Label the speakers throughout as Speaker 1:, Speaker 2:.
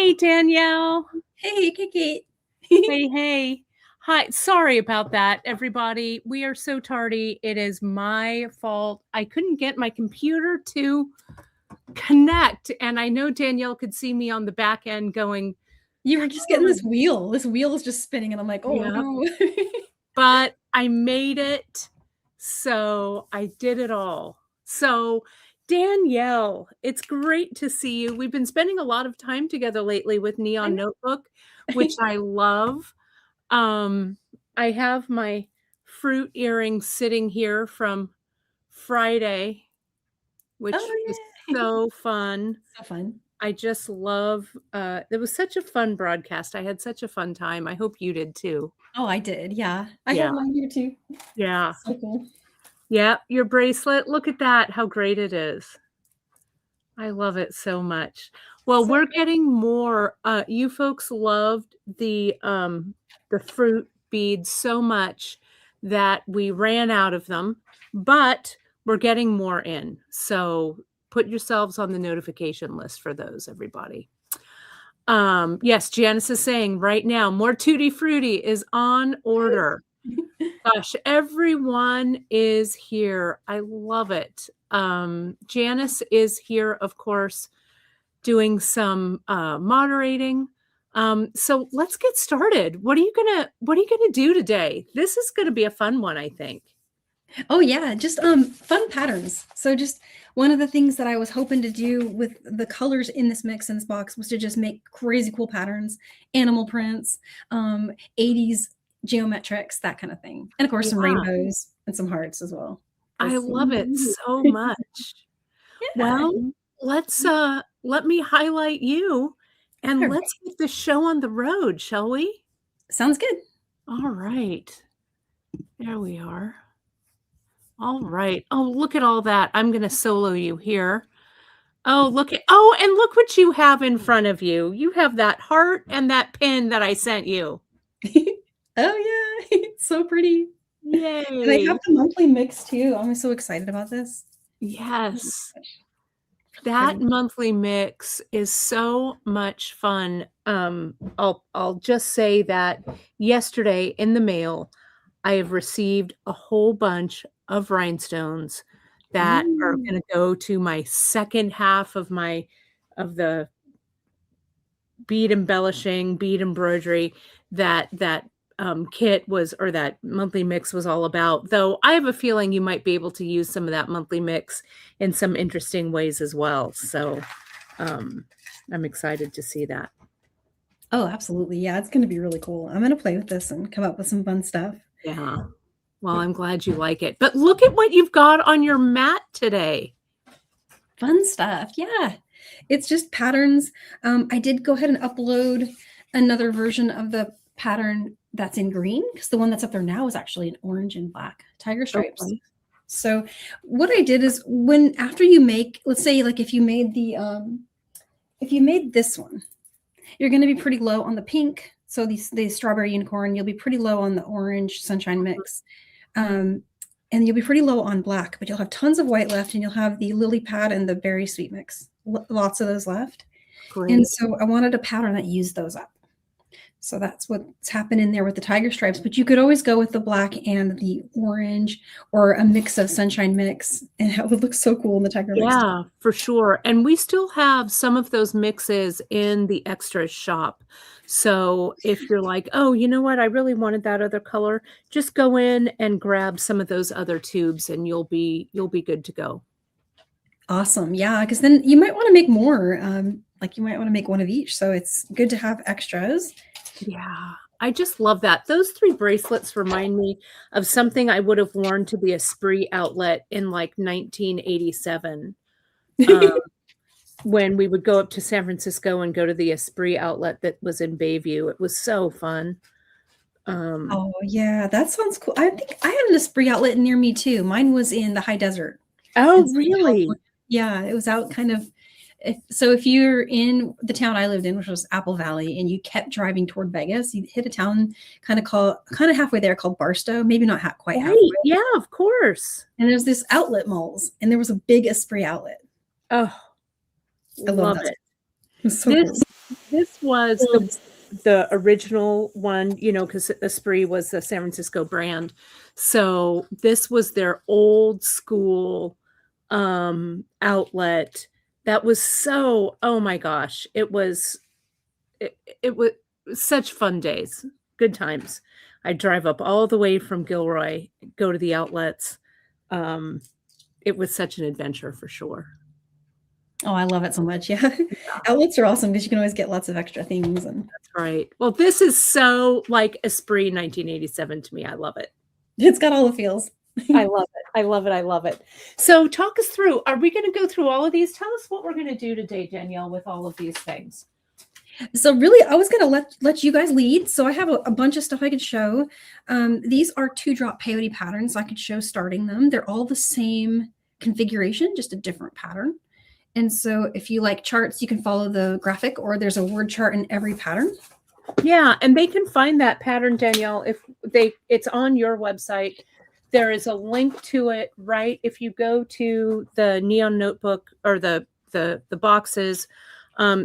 Speaker 1: Hey, Danielle.
Speaker 2: Hey, Kate.
Speaker 1: Hey. Hi. Sorry about that, everybody. We are so tardy. It is my fault. I couldn't get my computer to connect. And I know Danielle could see me on the back end going,
Speaker 2: You were just getting this wheel. This wheel is just spinning, and I'm like, oh, no.
Speaker 1: But I made it. So I did it all. So Danielle, it's great to see you. We've been spending a lot of time together lately with Neon Notebook, which I love. I have my fruit earrings sitting here from Friday, which was so fun.
Speaker 2: So fun.
Speaker 1: I just love, it was such a fun broadcast. I had such a fun time. I hope you did too.
Speaker 2: Oh, I did. Yeah. I have mine here too.
Speaker 1: Yeah.
Speaker 2: So cool.
Speaker 1: Yeah. Your bracelet. Look at that. How great it is. I love it so much. Well, we're getting more. You folks loved the fruit beads so much that we ran out of them, but we're getting more in. So put yourselves on the notification list for those, everybody. Yes, Janice is saying right now, more Tutti Frutti is on order. Gosh, everyone is here. I love it. Janice is here, of course, doing some moderating. So let's get started. What are you gonna do today? This is gonna be a fun one, I think.
Speaker 2: Oh yeah, just fun patterns. So just one of the things that I was hoping to do with the colors in this mix in this box was to just make crazy cool patterns, animal prints, 80s geometrics, that kind of thing. And of course some rainbows and some hearts as well.
Speaker 1: I love it so much. Well, let me highlight you and let's get the show on the road, shall we?
Speaker 2: Sounds good.
Speaker 1: All right. There we are. All right. Oh, look at all that. I'm going to solo you here. Oh, and look what you have in front of you. You have that heart and that pin that I sent you.
Speaker 2: Oh yeah, it's so pretty.
Speaker 1: Yay.
Speaker 2: And I have the monthly mix too. I'm so excited about this.
Speaker 1: Yes. That monthly mix is so much fun. I'll just say that yesterday in the mail, I have received a whole bunch of rhinestones that are going to go to my second half of the bead embellishing, bead embroidery that kit was, or that monthly mix was all about. Though I have a feeling you might be able to use some of that monthly mix in some interesting ways as well. So I'm excited to see that.
Speaker 2: Oh, absolutely. Yeah, it's going to be really cool. I'm going to play with this and come up with some fun stuff.
Speaker 1: Yeah. Well, I'm glad you like it. But look at what you've got on your mat today.
Speaker 2: Fun stuff. Yeah. It's just patterns. I did go ahead and upload another version of the pattern that's in green, because the one that's up there now is actually an orange and black tiger stripes. Okay. So what I did is after you make, let's say like if you made this one, you're going to be pretty low on the pink. So the strawberry unicorn, you'll be pretty low on the orange sunshine mix. And you'll be pretty low on black, but you'll have tons of white left, and you'll have the lily pad and the berry sweet mix. Lots of those left. Great. And so I wanted a pattern that used those up. So that's what's happening there with the tiger stripes. But you could always go with the black and the orange, or a mix of sunshine mix, and it would look so cool in the tiger mix.
Speaker 1: Yeah, for sure. And we still have some of those mixes in the extras shop. So if you're like, oh, you know what, I really wanted that other color, just go in and grab some of those other tubes and you'll be good to go.
Speaker 2: Awesome. Yeah, because then you might want to make more. Like you might want to make one of each. So it's good to have extras.
Speaker 1: Yeah, I just love that. Those 3 bracelets remind me of something I would have worn to the Esprit outlet in like 1987. When we would go up to San Francisco and go to the Esprit outlet that was in Bayview. It was so fun.
Speaker 2: Oh yeah, that sounds cool. I think I had an Esprit outlet near me too. Mine was in the high desert.
Speaker 1: Oh, really?
Speaker 2: Yeah, it was out kind of. If you're in the town I lived in, which was Apple Valley, and you kept driving toward Vegas, you hit a town kind of halfway there called Barstow, maybe not quite halfway.
Speaker 1: Yeah, of course.
Speaker 2: And there's this outlet malls, and there was a big Esprit outlet.
Speaker 1: Oh, I love it.
Speaker 2: It was so cool.
Speaker 1: this was the original one, you know, because Esprit was the San Francisco brand. So this was their old school outlet. That was so, oh my gosh, it was such fun days, good times. I'd drive up all the way from Gilroy, go to the outlets. Um, it was such an adventure for sure.
Speaker 2: Oh, I love it so much. Yeah. Outlets are awesome because you can always get lots of extra things. And
Speaker 1: That's right. Well, this is so like Esprit 1987 to me. I love it.
Speaker 2: it's got all the feels.
Speaker 1: I love it. I love it. I love it. So talk us through, are we going to go through all of these? Tell us what we're going to do today, Danielle, with all of these things.
Speaker 2: So really, I was going to let you guys lead. So I have a bunch of stuff I could show. These are 2-drop peyote patterns. I could show starting them. They're all the same configuration, just a different pattern. And so if you like charts, you can follow the graphic, or there's a word chart in every pattern.
Speaker 1: Yeah, and they can find that pattern, Danielle, if it's on your website. There is a link to it, right? If you go to the Neon Notebook or the boxes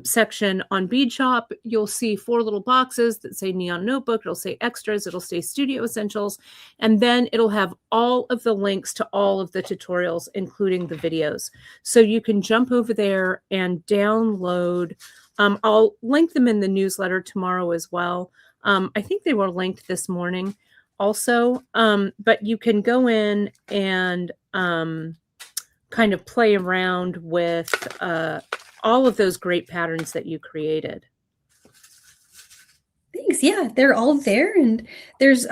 Speaker 1: section on Bead Shop, you'll see 4 little boxes that say Neon Notebook. It'll say extras. It'll say Studio Essentials. And then it'll have all of the links to all of the tutorials, including the videos. So you can jump over there and download. I'll link them in the newsletter tomorrow as well. I think they were linked this morning also. But you can go in and kind of play around with all of those great patterns that you created.
Speaker 2: Thanks. Yeah, they're all there. And there's,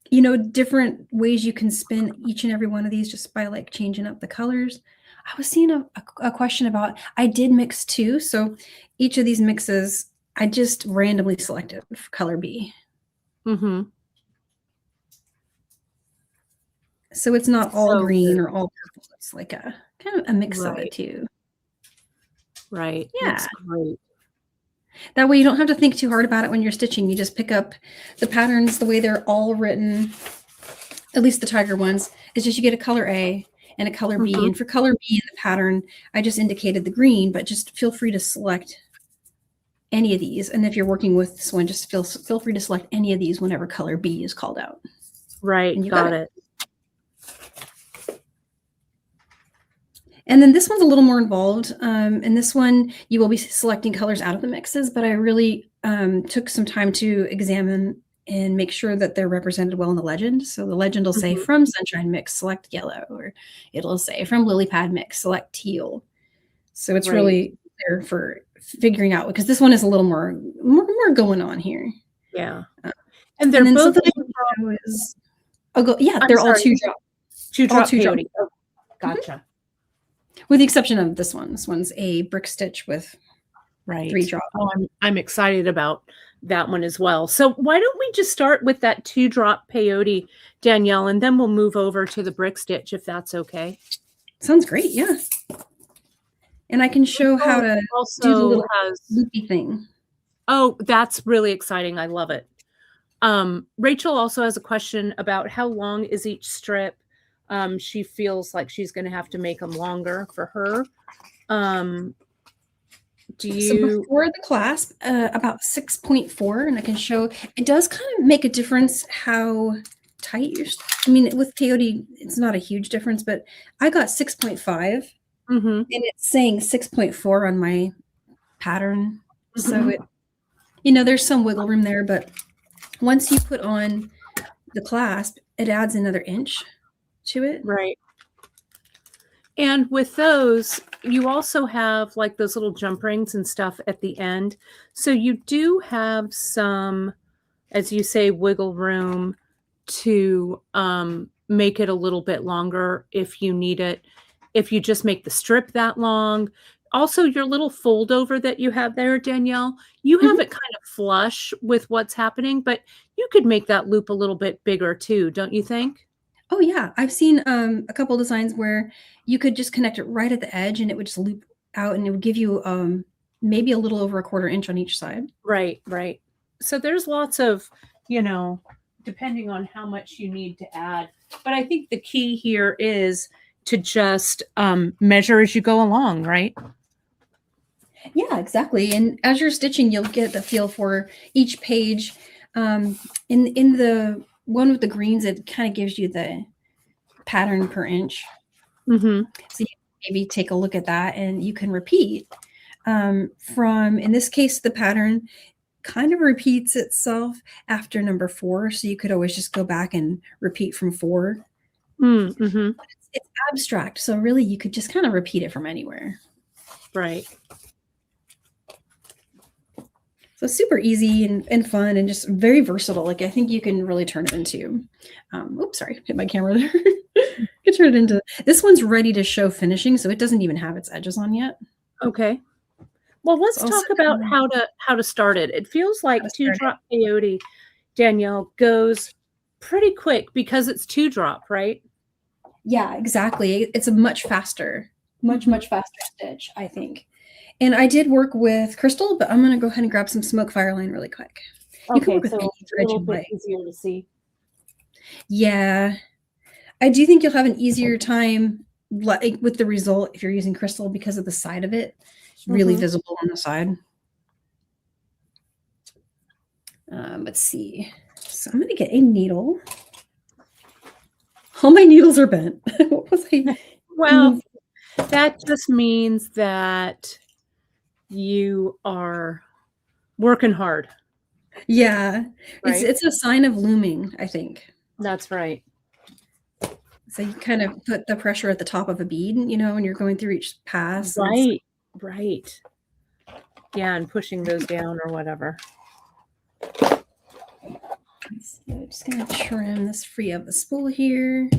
Speaker 2: you know, different ways you can spin each and every one of these just by like changing up the colors. I was seeing a question about, I did mix 2. So each of these mixes, I just randomly selected for color B.
Speaker 1: Mm-hmm.
Speaker 2: So it's not all green or all purple. It's like a kind of a mix of the two.
Speaker 1: Right.
Speaker 2: Yeah.
Speaker 1: That's great.
Speaker 2: That way you don't have to think too hard about it when you're stitching. You just pick up the patterns the way they're all written, at least the tiger ones. It's just you get a color A and a color B. And for color B in the pattern, I just indicated the green, but just feel free to select any of these. And if you're working with this one, just feel free to select any of these whenever color B is called out.
Speaker 1: Right.
Speaker 2: And you
Speaker 1: got it.
Speaker 2: And then this one's a little more involved. In this one, you will be selecting colors out of the mixes, but I really took some time to examine and make sure that they're represented well in the legend. So the legend will say from Sunshine Mix, select yellow, or it'll say from Lily Pad Mix, select teal. So it's really there for figuring out, because this one is a little more going on here.
Speaker 1: Yeah. And they're both
Speaker 2: they're all 2-drop.
Speaker 1: 2-drop peyote. Oh, gotcha.
Speaker 2: With the exception of this one. This one's a brick stitch with 3-drop.
Speaker 1: Oh, I'm excited about that one as well. So why don't we just start with that 2-drop peyote, Danielle, and then we'll move over to the brick stitch if that's okay.
Speaker 2: Sounds great. Yeah. And I can show how to do the little loopy thing.
Speaker 1: Oh, that's really exciting. I love it. Rachel also has a question about how long is each strip. She feels like she's going to have to make them longer for her. So
Speaker 2: before the clasp, about 6.4, and I can show it does kind of make a difference how tight you're. I mean, with peyote, it's not a huge difference, but I got 6.5, and it's saying 6.4 on my pattern. So it, you know, there's some wiggle room there, but once you put on the clasp, it adds another inch to it.
Speaker 1: Right. And with those, you also have like those little jump rings and stuff at the end. So you do have some, as you say, wiggle room to make it a little bit longer if you need it. If you just make the strip that long. Also, your little fold over that you have there, Danielle, you have it kind of flush with what's happening, but you could make that loop a little bit bigger too, don't you think?
Speaker 2: Oh yeah, I've seen a couple designs where you could just connect it right at the edge and it would just loop out, and it would give you maybe a little over 1/4 inch on each side.
Speaker 1: Right. So there's lots of, you know, depending on how much you need to add. But I think the key here is to just measure as you go along, right?
Speaker 2: Yeah, exactly. And as you're stitching, you'll get the feel for each page. In the one with the greens, it kind of gives you the pattern per inch.
Speaker 1: Mm-hmm.
Speaker 2: So you maybe take a look at that, and you can repeat from, in this case, the pattern kind of repeats itself after number 4. So you could always just go back and repeat from 4.
Speaker 1: Mm-hmm.
Speaker 2: It's abstract, so really you could just kind of repeat it from anywhere.
Speaker 1: Right.
Speaker 2: So super easy and fun and just very versatile. Like I think you can really turn it into, oops, sorry, hit my camera there. You can turn it into, this one's ready to show finishing, so it doesn't even have its edges on yet.
Speaker 1: Okay. Well, let's talk about how to start it. It feels like 2-drop peyote, Danielle, goes pretty quick because it's 2-drop, right?
Speaker 2: Yeah, exactly. It's a much faster stitch, I think. And I did work with Crystal, but I'm going to go ahead and grab some smoke Fireline really quick. You can work with any thread you like.
Speaker 1: Easier to see.
Speaker 2: Yeah. I do think you'll have an easier time with the result if you're using Crystal because of the side of it. It's really visible on the side. Let's see. So I'm going to get a needle. All my needles are bent. What was I?
Speaker 1: Well, that just means that you are working hard.
Speaker 2: Yeah.
Speaker 1: Right?
Speaker 2: It's a sign of looming, I think.
Speaker 1: That's right.
Speaker 2: So you kind of put the pressure at the top of a bead, you know, when you're going through each pass.
Speaker 1: Right. Right. Yeah, and pushing those down or whatever.
Speaker 2: Let's see, I'm just going to trim this free of the spool here.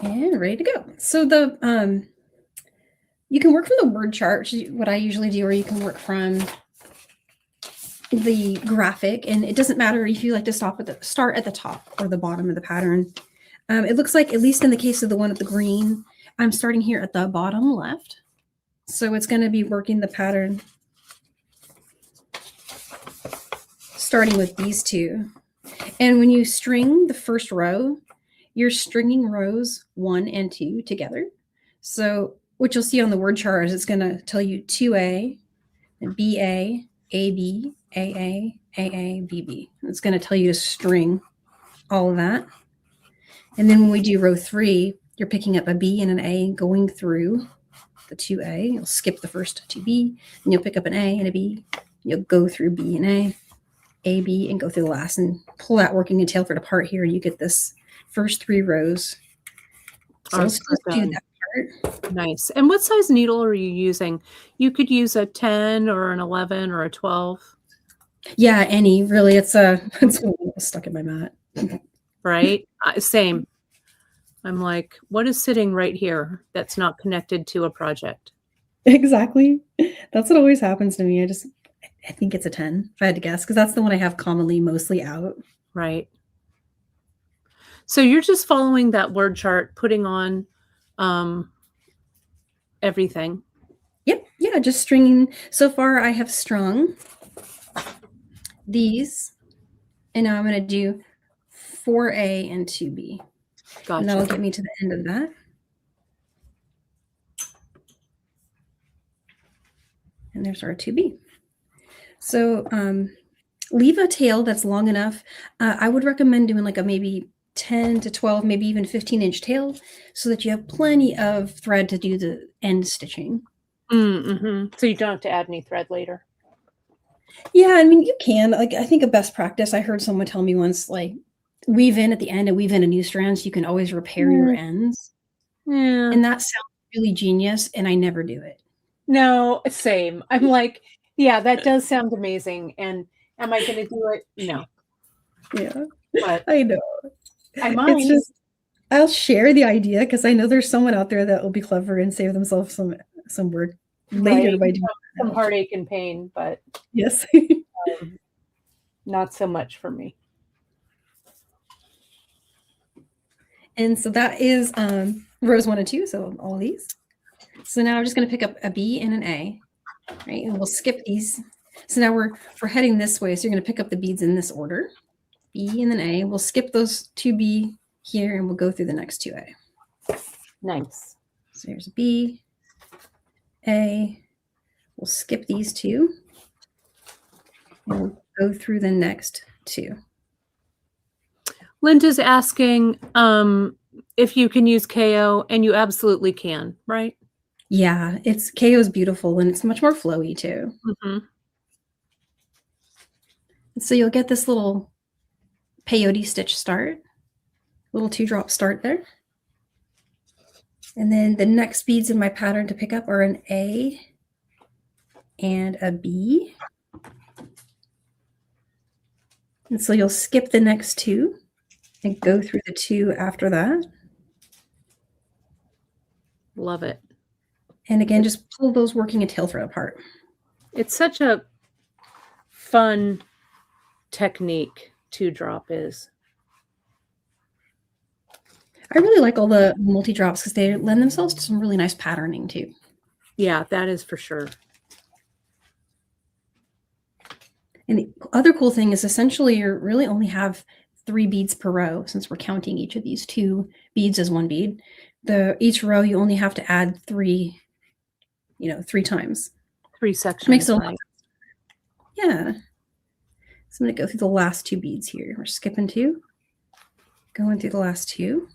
Speaker 2: And ready to go. So the you can work from the word chart, which is what I usually do, or you can work from the graphic, and it doesn't matter if you like to start at the top or the bottom of the pattern. It looks like, at least in the case of the one with the green, I'm starting here at the bottom left. So it's going to be working the pattern starting with these two. And when you string the first row, you're stringing rows 1 and 2 together. So what you'll see on the word chart is it's going to tell you 2A, BA, AB, AA, AA, BB. It's going to tell you to string all of that. And then when we do row 3, you're picking up a B and an A going through the 2A. You'll skip the first 2B, and you'll pick up an A and a B. You'll go through B and A, B, and go through the last and pull that working and tailed apart here. You get this first 3 rows. So let's just do that part.
Speaker 1: Nice. And what size needle are you using? You could use a 10 or an 11 or a 12.
Speaker 2: Yeah, any really. It's stuck in my mat.
Speaker 1: Right? Same. I'm like, what is sitting right here that's not connected to a project?
Speaker 2: Exactly. That's what always happens to me. I think it's a 10, if I had to guess, because that's the one I have commonly mostly out.
Speaker 1: Right. So you're just following that word chart, putting on everything.
Speaker 2: Yep. Yeah, just stringing. So far, I have strung these, and now I'm going to do 4A and 2B. Gotcha. And that'll get me to the end of that. And there's our 2B. So leave a tail that's long enough. I would recommend doing like a maybe 10 to 12, maybe even 15-inch tail, so that you have plenty of thread to do the end stitching.
Speaker 1: So you don't have to add any thread later.
Speaker 2: Yeah, I mean, you can. Like, I think a best practice, I heard someone tell me once, like, weave in at the end and weave in a new strand so you can always repair your ends.
Speaker 1: Yeah.
Speaker 2: And that sounds really genius, and I never do it.
Speaker 1: No, same. I'm like, yeah, that does sound amazing. And am I going to do it? No.
Speaker 2: Yeah,
Speaker 1: but
Speaker 2: I know.
Speaker 1: I might.
Speaker 2: It's just, I'll share the idea because I know there's someone out there that will be clever and save themselves some work later by doing
Speaker 1: some heartache and pain, but
Speaker 2: yes,
Speaker 1: not so much for me.
Speaker 2: And so that is rows 1 and 2, so all of these. So now I'm just going to pick up a B and an A, right? And we'll skip these. So now we're heading this way. So you're going to pick up the beads in this order, B and then A. We'll skip those 2B here, and we'll go through the next 2A.
Speaker 1: Nice.
Speaker 2: So there's B, A. We'll skip these two. And we'll go through the next two.
Speaker 1: Linda's asking if you can use KO, and you absolutely can, right?
Speaker 2: Yeah, KO is beautiful, and it's much more flowy too. So you'll get this little peyote stitch start, little 2-drop start there. And then the next beads in my pattern to pick up are an A and a B. And so you'll skip the next two and go through the two after that.
Speaker 1: Love it.
Speaker 2: And again, just pull those working a tail thread apart. It's
Speaker 1: such a fun technique, 2-drop is.
Speaker 2: I really like all the multi-drops because they lend themselves to some really nice patterning too.
Speaker 1: Yeah, that is for sure.
Speaker 2: And the other cool thing is essentially you really only have 3 beads per row since we're counting each of these 2 beads as 1 bead. Each row you only have to add 3 times.
Speaker 1: 3 sections.
Speaker 2: Makes it a lot. Yeah. So I'm going to go through the last 2 beads here. We're skipping 2, going through the last 2.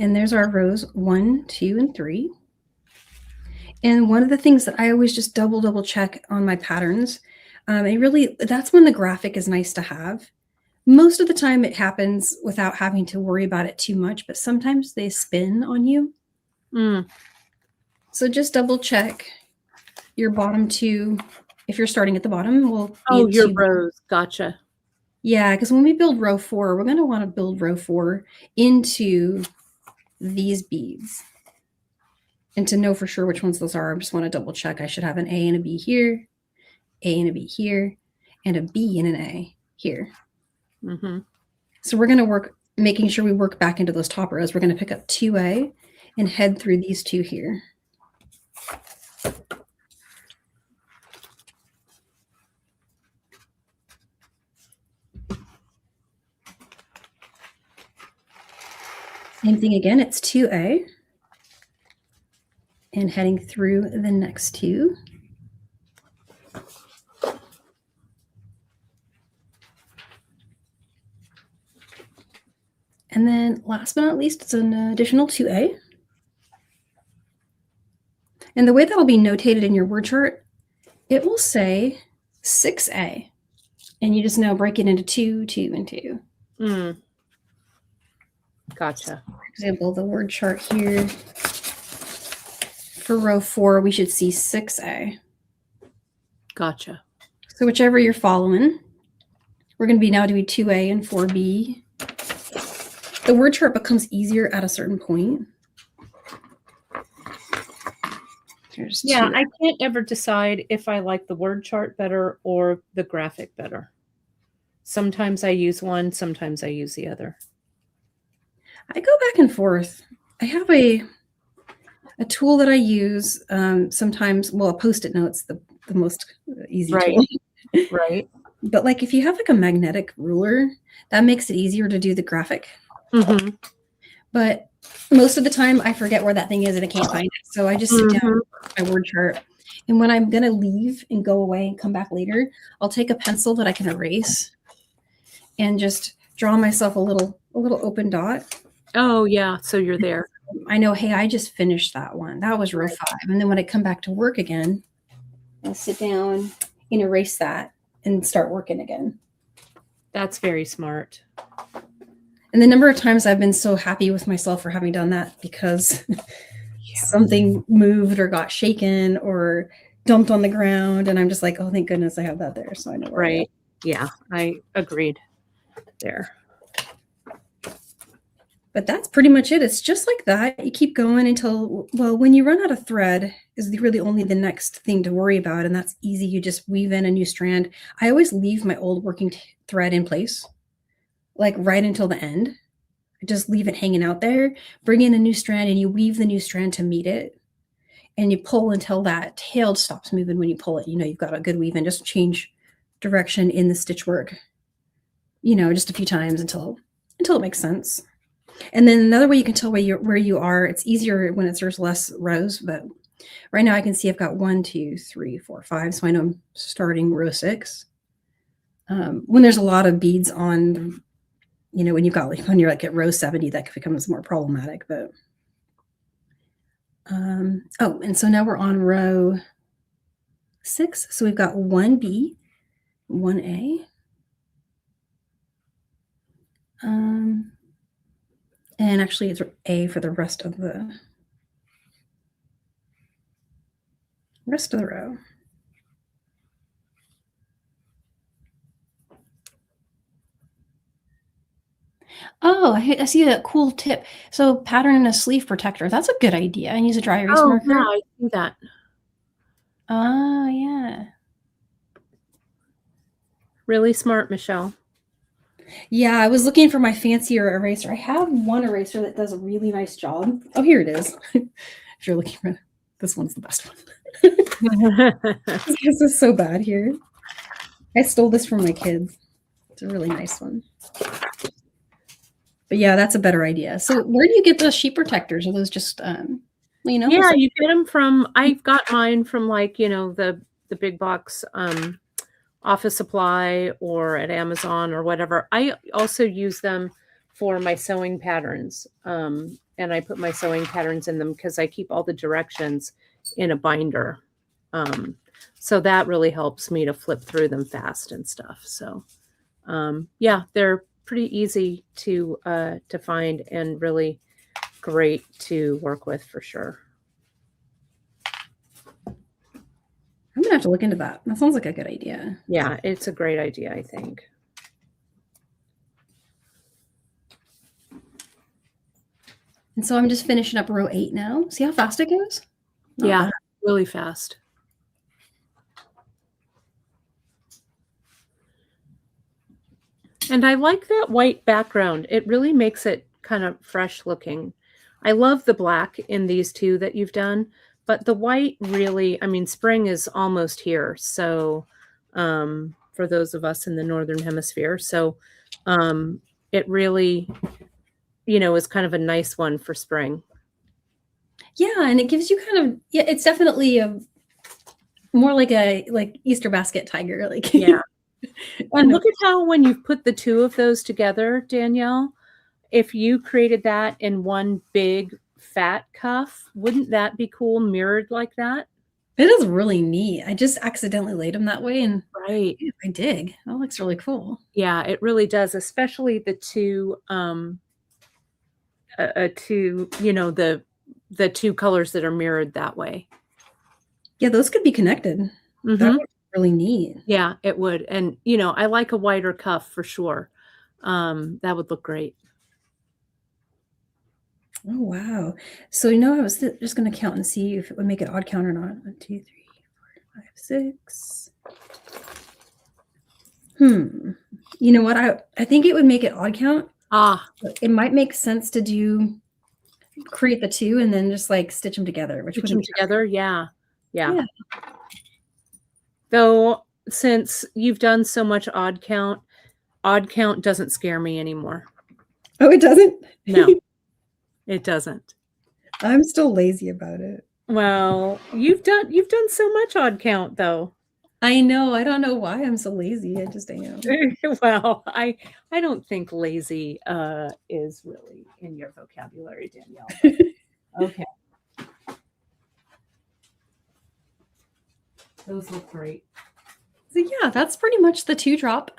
Speaker 2: And there's our rows 1, 2, and 3. And one of the things that I always just double check on my patterns, that's when the graphic is nice to have. Most of the time it happens without having to worry about it too much, but sometimes they spin on you. So just double check your bottom 2. If you're starting at the bottom,
Speaker 1: your rows. Gotcha.
Speaker 2: Yeah, because when we build row 4, we're going to want to build row 4 into these beads. And to know for sure which ones those are, I just want to double check. I should have an A and a B here, A and a B here, and a B and an A here. So we're going to work, making sure we work back into those top rows. We're going to pick up 2A and head through these 2 here. Same thing again, it's 2A and heading through the next 2. And then last but not least, it's an additional 2A. And the way that'll be notated in your word chart, it will say 6A. And you just now break it into 2, 2, and 2.
Speaker 1: Gotcha.
Speaker 2: For example, the word chart here for row 4, we should see 6A.
Speaker 1: Gotcha.
Speaker 2: So whichever you're following, we're going to be now doing 2A and 4B. The word chart becomes easier at a certain point.
Speaker 1: Yeah, I can't ever decide if I like the word chart better or the graphic better. Sometimes I use one, sometimes I use the other.
Speaker 2: I go back and forth. I have a tool that I use sometimes. Well, a Post-it note's the most easy tool.
Speaker 1: Right.
Speaker 2: But like if you have like a magnetic ruler, that makes it easier to do the graphic. But most of the time I forget where that thing is and I can't find it. So I just sit down with my word chart. And when I'm going to leave and go away and come back later, I'll take a pencil that I can erase and just draw myself a little open dot.
Speaker 1: Oh, yeah. So you're there.
Speaker 2: I know, hey, I just finished that one. That was row 5. And then when I come back to work again, I'll sit down and erase that and start working again.
Speaker 1: That's very smart.
Speaker 2: And the number of times I've been so happy with myself for having done that because something moved or got shaken or dumped on the ground. And I'm just like, oh, thank goodness I have that there. So I know where I am.
Speaker 1: Yeah, I agreed there.
Speaker 2: But that's pretty much it. It's just like that. You keep going until, well, when you run out of thread is really only the next thing to worry about. And that's easy. You just weave in a new strand. I always leave my old working thread in place, like right until the end. I just leave it hanging out there, bring in a new strand, and you weave the new strand to meet it. And you pull until that tail stops moving. When you pull it, you know you've got a good weave, and just change direction in the stitch work, you know, just a few times until it makes sense. And then another way you can tell where you are, it's easier when there's less rows, but right now I can see I've got 1, 2, 3, 4, 5. So I know I'm starting row 6. When there's a lot of beads on, when you're like at row 70, that becomes more problematic, but and so now we're on row 6. So we've got 1B, 1A. And actually it's A for the rest of the row. Oh, I see a cool tip. So pattern in a sleeve protector. That's a good idea. And use a dry erase marker.
Speaker 1: Yeah, I see that.
Speaker 2: Oh, yeah. Really
Speaker 1: smart, Michelle.
Speaker 2: Yeah, I was looking for my fancier eraser. I have one eraser that does a really nice job. Oh, here it is. If you're looking for this one's the best one. This is so bad here. I stole this from my kids. It's a really nice one. But yeah, that's a better idea. So where do you get those sheet protectors? Are those just
Speaker 1: Yeah, you get them from, I've got mine from the big box office supply or at Amazon or whatever. I also use them for my sewing patterns. And I put my sewing patterns in them because I keep all the directions in a binder. So that really helps me to flip through them fast and stuff. So yeah, they're pretty easy to find and really great to work with for sure.
Speaker 2: I'm gonna have to look into that. That sounds like a good idea.
Speaker 1: Yeah, it's a great idea, I think.
Speaker 2: And so I'm just finishing up row 8 now. See how fast it goes?
Speaker 1: Yeah, really fast. And I like that white background. It really makes it kind of fresh looking. I love the black in these two that you've done, but the white really, I mean, spring is almost here. So for those of us in the Northern Hemisphere, so it really, is kind of a nice one for spring.
Speaker 2: Yeah, and it gives you kind of, it's definitely more like a Easter basket tiger.
Speaker 1: Yeah. And look at how when you've put the two of those together, Danielle, if you created that in one big fat cuff, wouldn't that be cool mirrored like that?
Speaker 2: It is really neat. I just accidentally laid them that way, and
Speaker 1: right,
Speaker 2: I dig. That looks really cool.
Speaker 1: Yeah, it really does, especially the two the two colors that are mirrored that way.
Speaker 2: Yeah, those could be connected. Mm-hmm. That would be really neat.
Speaker 1: Yeah, it would. And I like a wider cuff for sure. That would look great.
Speaker 2: Oh, wow. So, I was just going to count and see if it would make it odd count or not. 1, 2, 3, 4, 5, 6. You know what? I think it would make it odd count. It might make sense to create the two and then just stitch them together.
Speaker 1: Stitch them together? Yeah. Though, since you've done so much odd count doesn't scare me anymore.
Speaker 2: Oh, it doesn't?
Speaker 1: No. It doesn't.
Speaker 2: I'm still lazy about it.
Speaker 1: Well, you've done so much odd count though.
Speaker 2: I know. I don't know why I'm so lazy. I just am.
Speaker 1: Well, I don't think lazy is really in your vocabulary, Danielle. Okay. Those look great.
Speaker 2: So yeah, that's pretty much the 2-drop.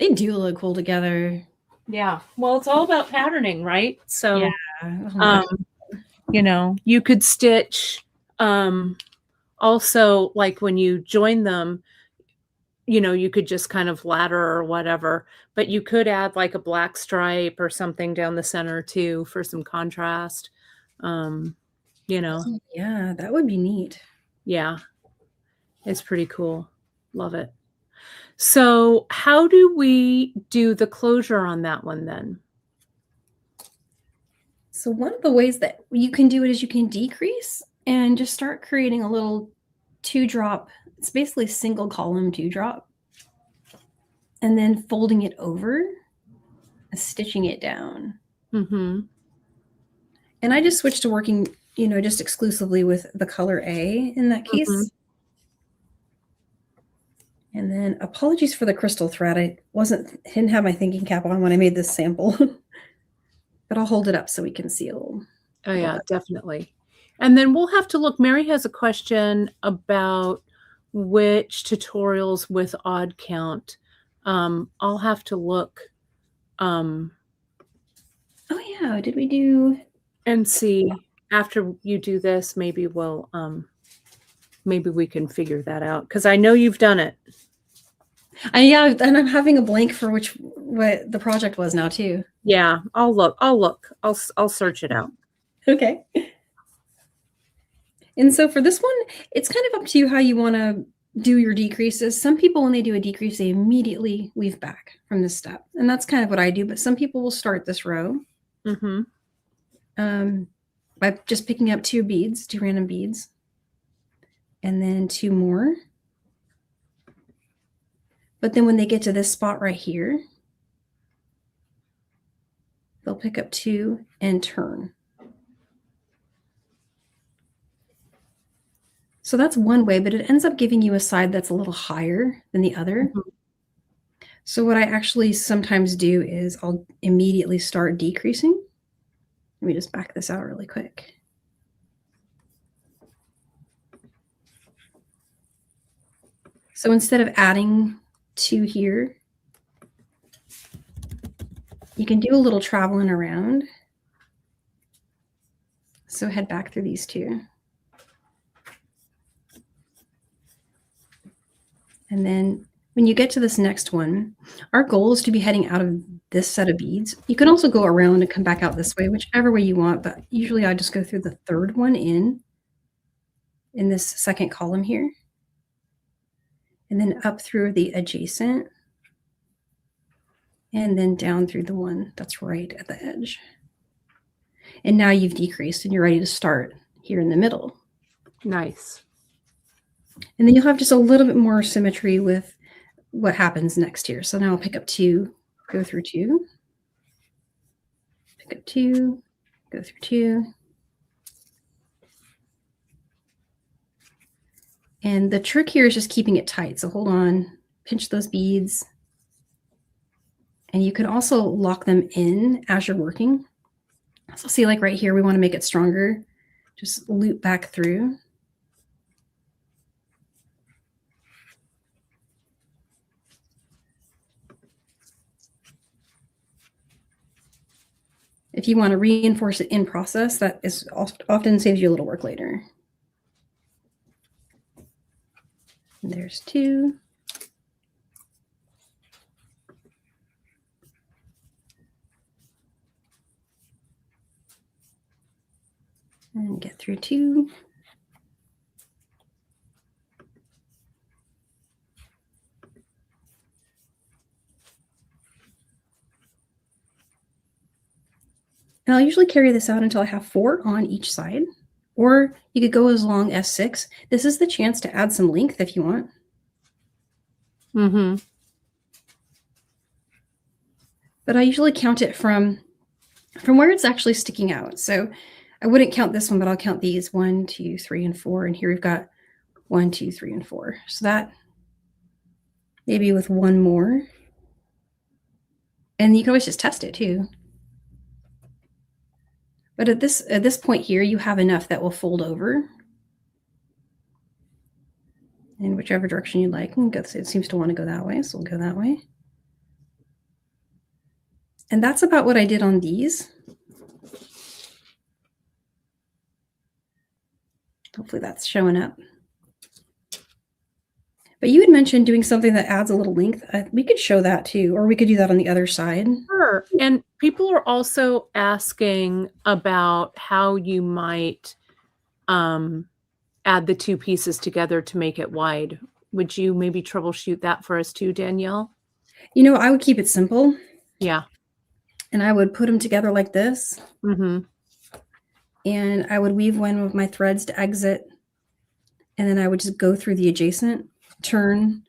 Speaker 2: They do look cool together.
Speaker 1: Yeah. Well, it's all about patterning, right? So, you could stitch, also like when you join them, you could just kind of ladder or whatever, but you could add like a black stripe or something down the center too for some contrast. Yeah,
Speaker 2: that would be neat.
Speaker 1: Yeah. It's pretty cool. Love it. So how do we do the closure on that one then?
Speaker 2: So one of the ways that you can do it is you can decrease and just start creating a little 2-drop. It's basically single column 2-drop. And then folding it over. stitching it down.
Speaker 1: Mm-hmm.
Speaker 2: And I just switched to working, just exclusively with the color A in that case.
Speaker 1: Mm-hmm.
Speaker 2: And then apologies for the crystal thread. I didn't have my thinking cap on when I made this sample, but I'll hold it up so we can see a little.
Speaker 1: Oh yeah, definitely. And then we'll have to look. Mary has a question about which tutorials with odd count. I'll have to look.
Speaker 2: Oh yeah, did we do?
Speaker 1: And see after you do this, maybe maybe we can figure that out because I know you've done it.
Speaker 2: Yeah, and I'm having a blank for what the project was now too.
Speaker 1: Yeah, I'll look. I'll search it out.
Speaker 2: Okay. And so for this one, it's kind of up to you how you want to do your decreases. Some people, when they do a decrease, they immediately weave back from this step. And that's kind of what I do. But some people will start this row by just picking up two random beads, and then two more. But then when they get to this spot right here, they'll pick up two and turn. So that's one way, but it ends up giving you a side that's a little higher than the other. So what I actually sometimes do is I'll immediately start decreasing. Let me just back this out really quick. So instead of adding two here, you can do a little traveling around. So head back through these two. And then when you get to this next one, our goal is to be heading out of this set of beads. You can also go around and come back out this way, whichever way you want, but usually I just go through the third one in this second column here, and then up through the adjacent, and then down through the one that's right at the edge. And now you've decreased and you're ready to start here in the middle.
Speaker 1: Nice.
Speaker 2: And then you'll have just a little bit more symmetry with what happens next here. So now I'll pick up two, go through two, pick up two, go through two. And the trick here is just keeping it tight. So hold on, pinch those beads. And you can also lock them in as you're working. So see, like right here, we want to make it stronger. Just loop back through. If you want to reinforce it in process, that is often saves you a little work later. And there's two. And get through two. And I'll usually carry this out until I have 4 on each side, or you could go as long as 6. This is the chance to add some length if you want. But I usually count it from where it's actually sticking out. So I wouldn't count this one, but I'll count these 1, 2, 3, and 4. And here we've got 1, 2, 3, and 4. So that maybe with one more. And you can always just test it too. But at this point here, you have enough that will fold over in whichever direction you like. It seems to want to go that way, so we'll go that way. And that's about what I did on these. Hopefully that's showing up. But you had mentioned doing something that adds a little length. We could show that too, or we could do that on the other side.
Speaker 1: Sure. And people are also asking about how you might add the two pieces together to make it wide. Would you maybe troubleshoot that for us too, Danielle?
Speaker 2: I would keep it simple.
Speaker 1: Yeah.
Speaker 2: And I would put them together like this. And I would weave one of my threads to exit. And then I would just go through the adjacent, turn,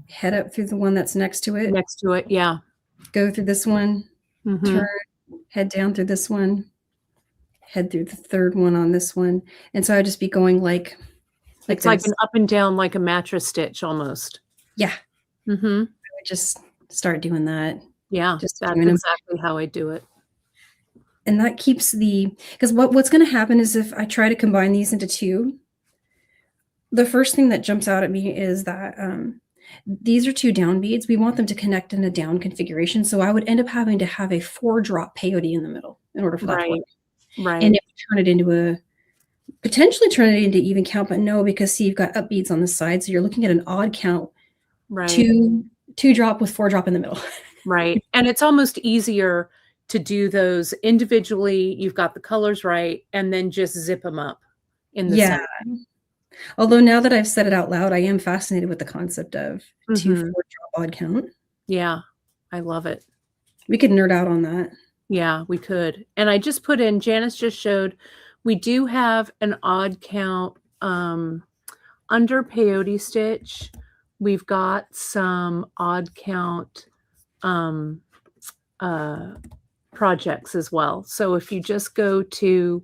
Speaker 2: head up through the one that's next to it.
Speaker 1: Next to it, yeah.
Speaker 2: Go through this one, turn, head down through this one, head through the third one on this one. And so I'd just be going like
Speaker 1: It's like
Speaker 2: this.
Speaker 1: an up and down, like a mattress stitch almost.
Speaker 2: Yeah.
Speaker 1: Mm-hmm.
Speaker 2: I would just start doing that.
Speaker 1: Yeah,
Speaker 2: Just
Speaker 1: that's
Speaker 2: doing them.
Speaker 1: exactly how I do it.
Speaker 2: And that keeps because what's going to happen is if I try to combine these into two, the first thing that jumps out at me is that these are two down beads. We want them to connect in a down configuration. So I would end up having to have a 4-drop peyote in the middle in order for that to work.
Speaker 1: Right.
Speaker 2: And it would turn it into potentially turn it into even count, but no, because see, you've got up beads on the side. So you're looking at an odd count,
Speaker 1: Right.
Speaker 2: two drop with 4-drop in the middle.
Speaker 1: Right. And it's almost easier to do those individually. You've got the colors right, and then just zip them up in the center.
Speaker 2: Although now that I've said it out loud, I am fascinated with the concept of 2 4-drop odd count.
Speaker 1: Yeah, I love it.
Speaker 2: We could nerd out on that.
Speaker 1: Yeah, we could. And I just put in, Janice just showed, we do have an odd count under peyote stitch. We've got some odd count projects as well. So if you just go to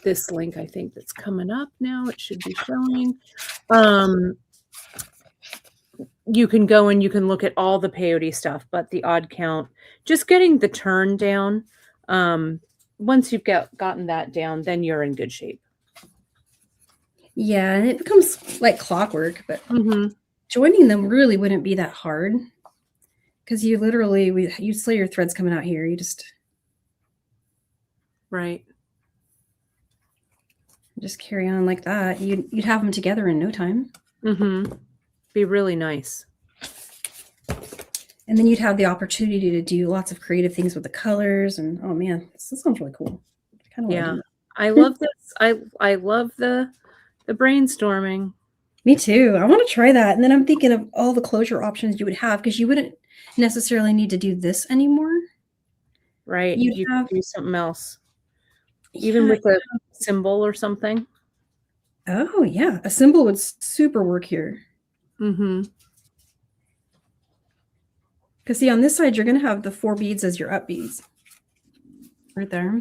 Speaker 1: this link, I think that's coming up now, it should be showing. You can go and you can look at all the peyote stuff, but the odd count, just getting the turn down. Once you've gotten that down, then you're in good shape.
Speaker 2: Yeah, and it becomes like clockwork, but joining them really wouldn't be that hard because you literally, you see your threads coming out here. You just carry on like that. You'd have them together in no time.
Speaker 1: Be really nice.
Speaker 2: And then you'd have the opportunity to do lots of creative things with the colors. And oh man, this sounds really cool.
Speaker 1: I love this. I love the brainstorming.
Speaker 2: Me too. I want to try that. And then I'm thinking of all the closure options you would have, because you wouldn't necessarily need to do this anymore.
Speaker 1: Right. You could do something else. Even with a symbol or something.
Speaker 2: Oh yeah. A symbol would super work here. Because see, on this side, you're going to have the 4 beads as your up beads. Right there.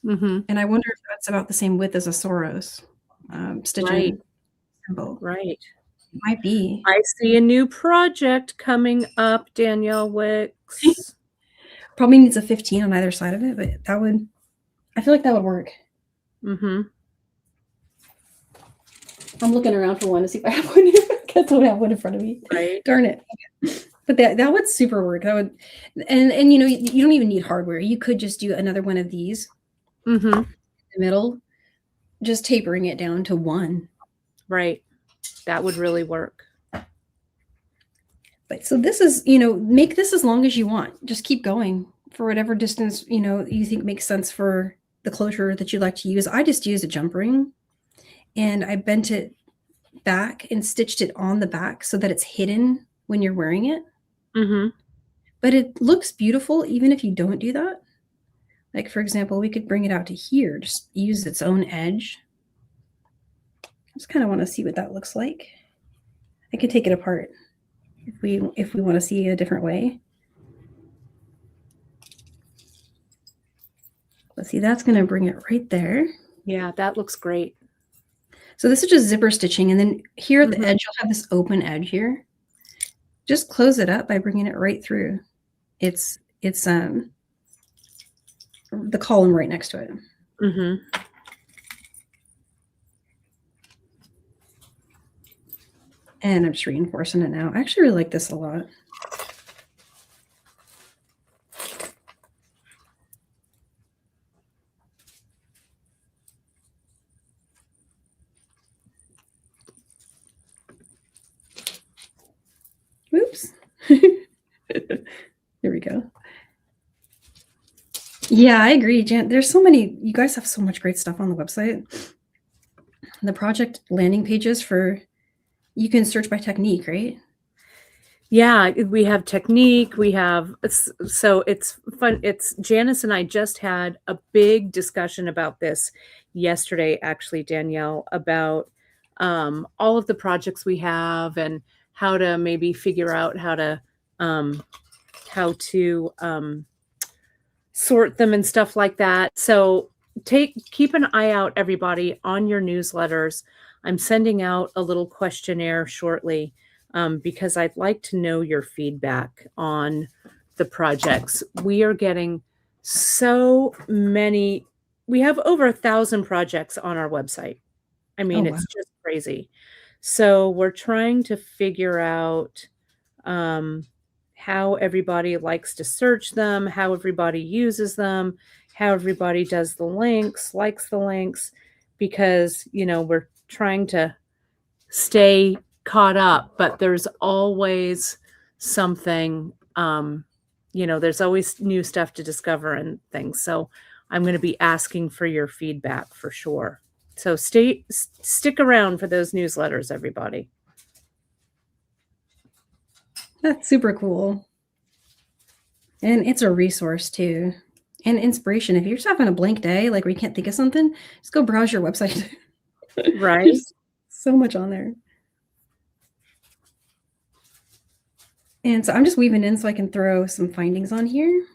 Speaker 2: And I wonder if that's about the same width as a Soros stitching symbol.
Speaker 1: Right.
Speaker 2: It might be.
Speaker 1: I see a new project coming up, Danielle Wicks.
Speaker 2: Probably needs a 15 on either side of it, but I feel like that would work. I'm looking around for one to see if I have one. I don't have one in front of me.
Speaker 1: Right.
Speaker 2: Darn it. But that would super work. That would, and you know, you don't even need hardware. You could just do another one of these in the middle, just tapering it down to 1.
Speaker 1: Right. That would really work.
Speaker 2: But so this is, you know, make this as long as you want. Just keep going for whatever distance, you know, you think makes sense for the closure that you like to use. I just used a jump ring and I bent it back and stitched it on the back so that it's hidden when you're wearing it. But it looks beautiful even if you don't do that. Like, for example, we could bring it out to here, just use its own edge. I just kind of want to see what that looks like. I could take it apart if we want to see a different way. Let's see, that's going to bring it right there.
Speaker 1: Yeah, that looks great.
Speaker 2: So this is just zipper stitching. And then here at the edge, you'll have this open edge here. Just close it up by bringing it right through. It's the column right next to it. And I'm just reinforcing it now. I actually really like this a lot. Oops. There we go. Yeah, I agree, Jan. There's so many, you guys have so much great stuff on the website. The project landing pages you can search by technique, right?
Speaker 1: Yeah, we have technique. We have, so it's fun. Janice and I just had a big discussion about this yesterday, actually, Danielle, about all of the projects we have and how to maybe figure out how how to sort them and stuff like that. So keep an eye out, everybody, on your newsletters. I'm sending out a little questionnaire shortly because I'd like to know your feedback on the projects. We are getting so many. We have over 1,000 projects on our website. I mean, it's just crazy. So we're trying to figure out how everybody likes to search them, how everybody uses them, how everybody does the links, likes the links, because, you know, we're trying to stay caught up, but there's always something, you know, there's always new stuff to discover and things. So I'm going to be asking for your feedback for sure. So stick around for those newsletters, everybody.
Speaker 2: That's super cool. And it's a resource too. And inspiration. If you're just having a blank day, like where you can't think of something, just go browse your website.
Speaker 1: Right.
Speaker 2: There's so much on there. And so I'm just weaving in so I can throw some findings on here.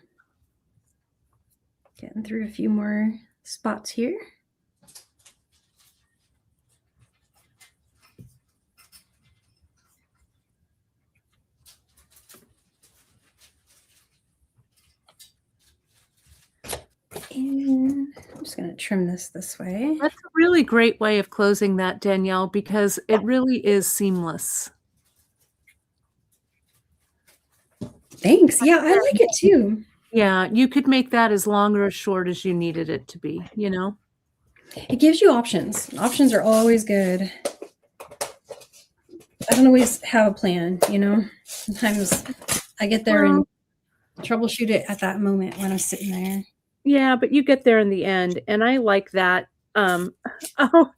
Speaker 2: Getting through a few more spots here. And I'm just going to trim this way.
Speaker 1: That's a really great way of closing that, Danielle, because it really is seamless.
Speaker 2: Thanks. Yeah, I like it too.
Speaker 1: Yeah, you could make that as long or as short as you needed it to be, you know?
Speaker 2: It gives you options. Options are always good. I don't always have a plan, you know? Sometimes I get there and troubleshoot it at that moment when I'm sitting there.
Speaker 1: Yeah, but you get there in the end, and I like that. Oh,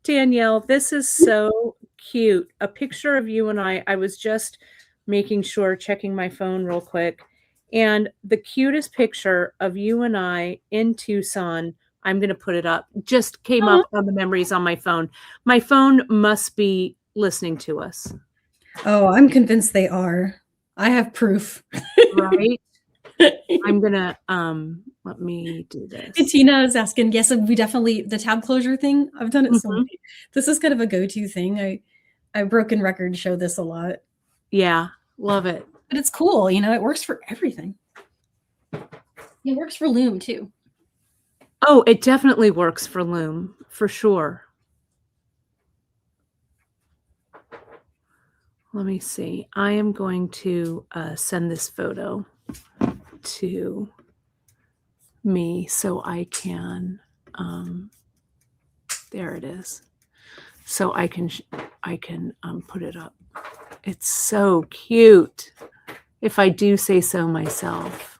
Speaker 1: Danielle, this is so cute. A picture of you and I was just making sure, checking my phone real quick, and the cutest picture of you and I in Tucson, I'm going to put it up, just came up on the memories on my phone. My phone must be listening to us.
Speaker 2: Oh, I'm convinced they are. I have proof.
Speaker 1: Right? I'm gonna let me do this.
Speaker 2: Tina is asking, yes, we definitely, the tab closure thing, I've done it so much. This is kind of a go-to thing. I broken record show this a lot.
Speaker 1: Yeah, love it.
Speaker 2: But it's cool, you know, it works for everything. It works for loom too.
Speaker 1: Oh, it definitely works for loom, for sure. Let me see. I am going to send this photo to me so I can, there it is. So I can put it up. It's so cute, if I do say so myself.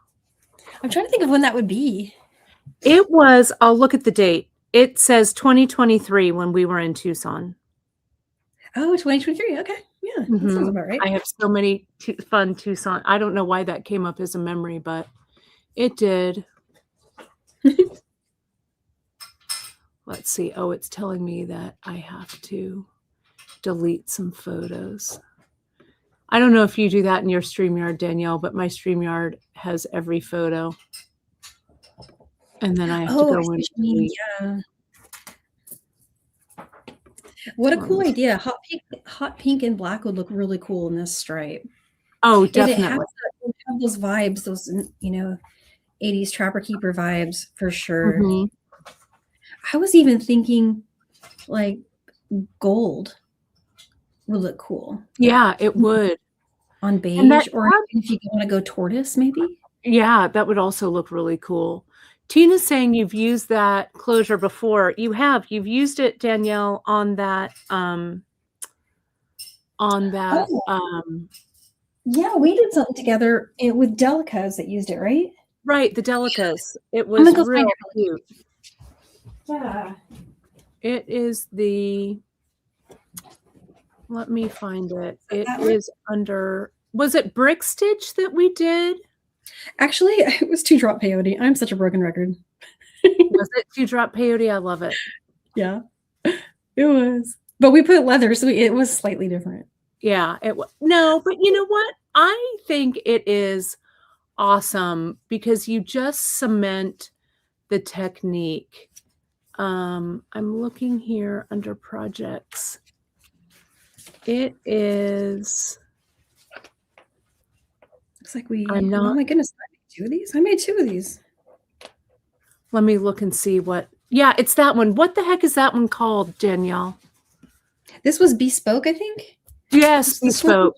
Speaker 2: I'm trying to think of when that would be.
Speaker 1: It was, I'll look at the date. It says 2023 when we were in Tucson.
Speaker 2: Oh, 2023. Okay. Yeah, that sounds about right.
Speaker 1: I have so many fun Tucson. I don't know why that came up as a memory, but it did. Let's see. Oh, it's telling me that I have to delete some photos. I don't know if you do that in your StreamYard, Danielle, but my StreamYard has every photo. And then I have to go in.
Speaker 2: Yeah. What a cool idea. Hot pink and black would look really cool in this stripe.
Speaker 1: Oh, definitely.
Speaker 2: It have those vibes, those, you know, 80s Trapper Keeper vibes for sure. I was even thinking like gold would look cool.
Speaker 1: Yeah, it would.
Speaker 2: On beige, or if you want to go tortoise, maybe.
Speaker 1: Yeah, that would also look really cool. Tina's saying you've used that closure before. You've used it, Danielle, on that
Speaker 2: yeah, we did something together with Delicas that used it, right?
Speaker 1: Right, the Delicas. It was real cute.
Speaker 2: Yeah.
Speaker 1: It is the, let me find it. It is under, was it Brick Stitch that we did?
Speaker 2: Actually, it was 2-drop peyote. I'm such a broken record.
Speaker 1: Was it 2-drop peyote? I love it.
Speaker 2: Yeah, it was. But we put leather, so it was slightly different.
Speaker 1: Yeah, it was. No, but you know what? I think it is awesome because you just cement the technique. I'm looking here under projects. It is.
Speaker 2: Looks like we.
Speaker 1: I'm not.
Speaker 2: Oh my goodness! I made 2 of these. I made 2 of these.
Speaker 1: Let me look and see what. Yeah, it's that one. What the heck is that one called, Danielle?
Speaker 2: This was bespoke, I think.
Speaker 1: Yes, bespoke.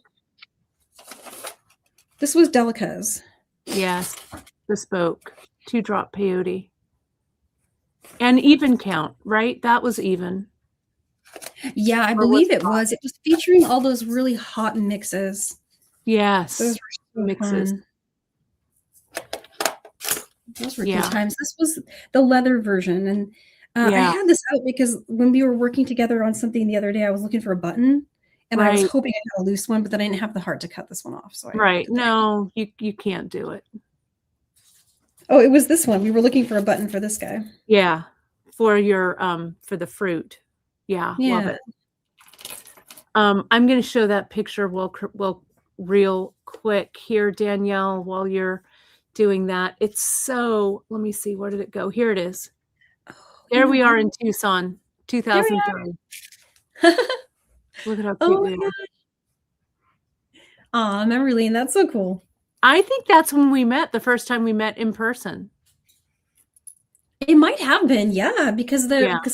Speaker 2: This was Delica's.
Speaker 1: Yes, bespoke. 2-drop peyote. And even count, right? That was even.
Speaker 2: Yeah, I believe it was. It was featuring all those really hot mixes.
Speaker 1: Yes.
Speaker 2: Those were so
Speaker 1: mixes.
Speaker 2: Fun. Those were good times. This was the leather version. And I had this out because when we were working together on something the other day, I was looking for a button. And I was hoping I had a loose one, but then I didn't have the heart to cut this one off. So
Speaker 1: No, you can't do it.
Speaker 2: Oh, it was this one. We were looking for a button for this guy.
Speaker 1: Yeah. For your for the fruit. Yeah. Love it. I'm going to show that picture real quick here, Danielle, while you're doing that. It's so, let me see, where did it go? Here it is. There we are in Tucson, 2003. Look at how cute we are.
Speaker 2: Aw, memory lane. That's so cool.
Speaker 1: I think that's when we met, the first time we met in person.
Speaker 2: It might have been, yeah, because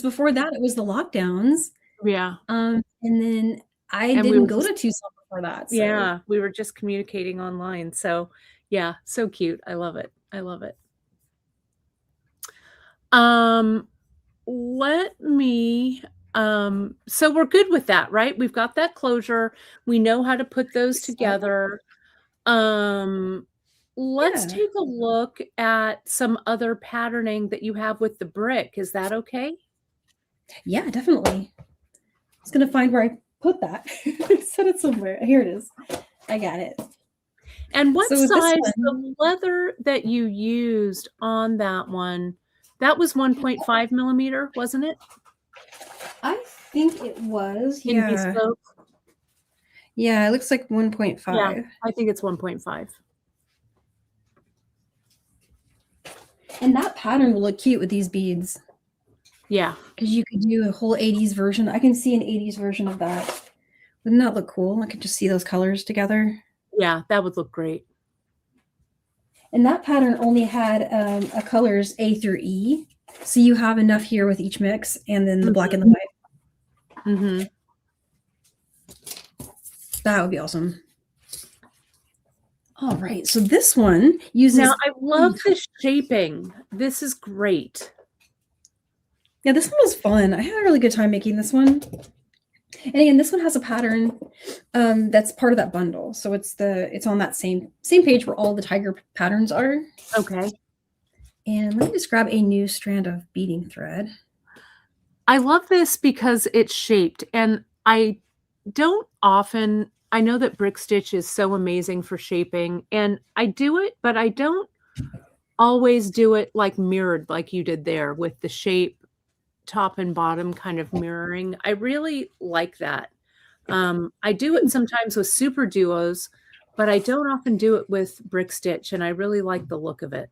Speaker 2: before that it was the lockdowns.
Speaker 1: Yeah.
Speaker 2: And then I didn't go to Tucson before that. So.
Speaker 1: Yeah, we were just communicating online. So yeah, so cute. I love it. I love it. Let me so we're good with that, right? We've got that closure. We know how to put those together. Let's take a look at some other patterning that you have with the brick. Is that okay?
Speaker 2: Yeah, definitely. I was going to find where I put that. I said it somewhere. Here it is. I got it.
Speaker 1: And what size, the leather that you used on that one, that was 1.5 millimeter, wasn't it?
Speaker 2: I think it was.
Speaker 1: In bespoke?
Speaker 2: Yeah, it looks like 1.5.
Speaker 1: Yeah, I think it's 1.5.
Speaker 2: And that pattern will look cute with these beads.
Speaker 1: Yeah.
Speaker 2: Because you could do a whole 80s version. I can see an 80s version of that. Wouldn't that look cool? I could just see those colors together.
Speaker 1: Yeah, that would look great.
Speaker 2: And that pattern only had a colors A through E. So you have enough here with each mix and then the black and the white.
Speaker 1: Mm-hmm.
Speaker 2: That would be awesome. All right. So this one uses...
Speaker 1: Now, I love the shaping. This is great.
Speaker 2: Yeah, this one was fun. I had a really good time making this one. And again, this one has a pattern that's part of that bundle. So it's on that same page where all the tiger patterns are.
Speaker 1: Okay.
Speaker 2: And let me just grab a new strand of beading thread.
Speaker 1: I love this because it's shaped. And I don't often... I know that brick stitch is so amazing for shaping. And I do it, but I don't always do it like mirrored like you did there with the shape top and bottom kind of mirroring. I really like that. I do it sometimes with super duos, but I don't often do it with brick stitch, and I really like the look of it.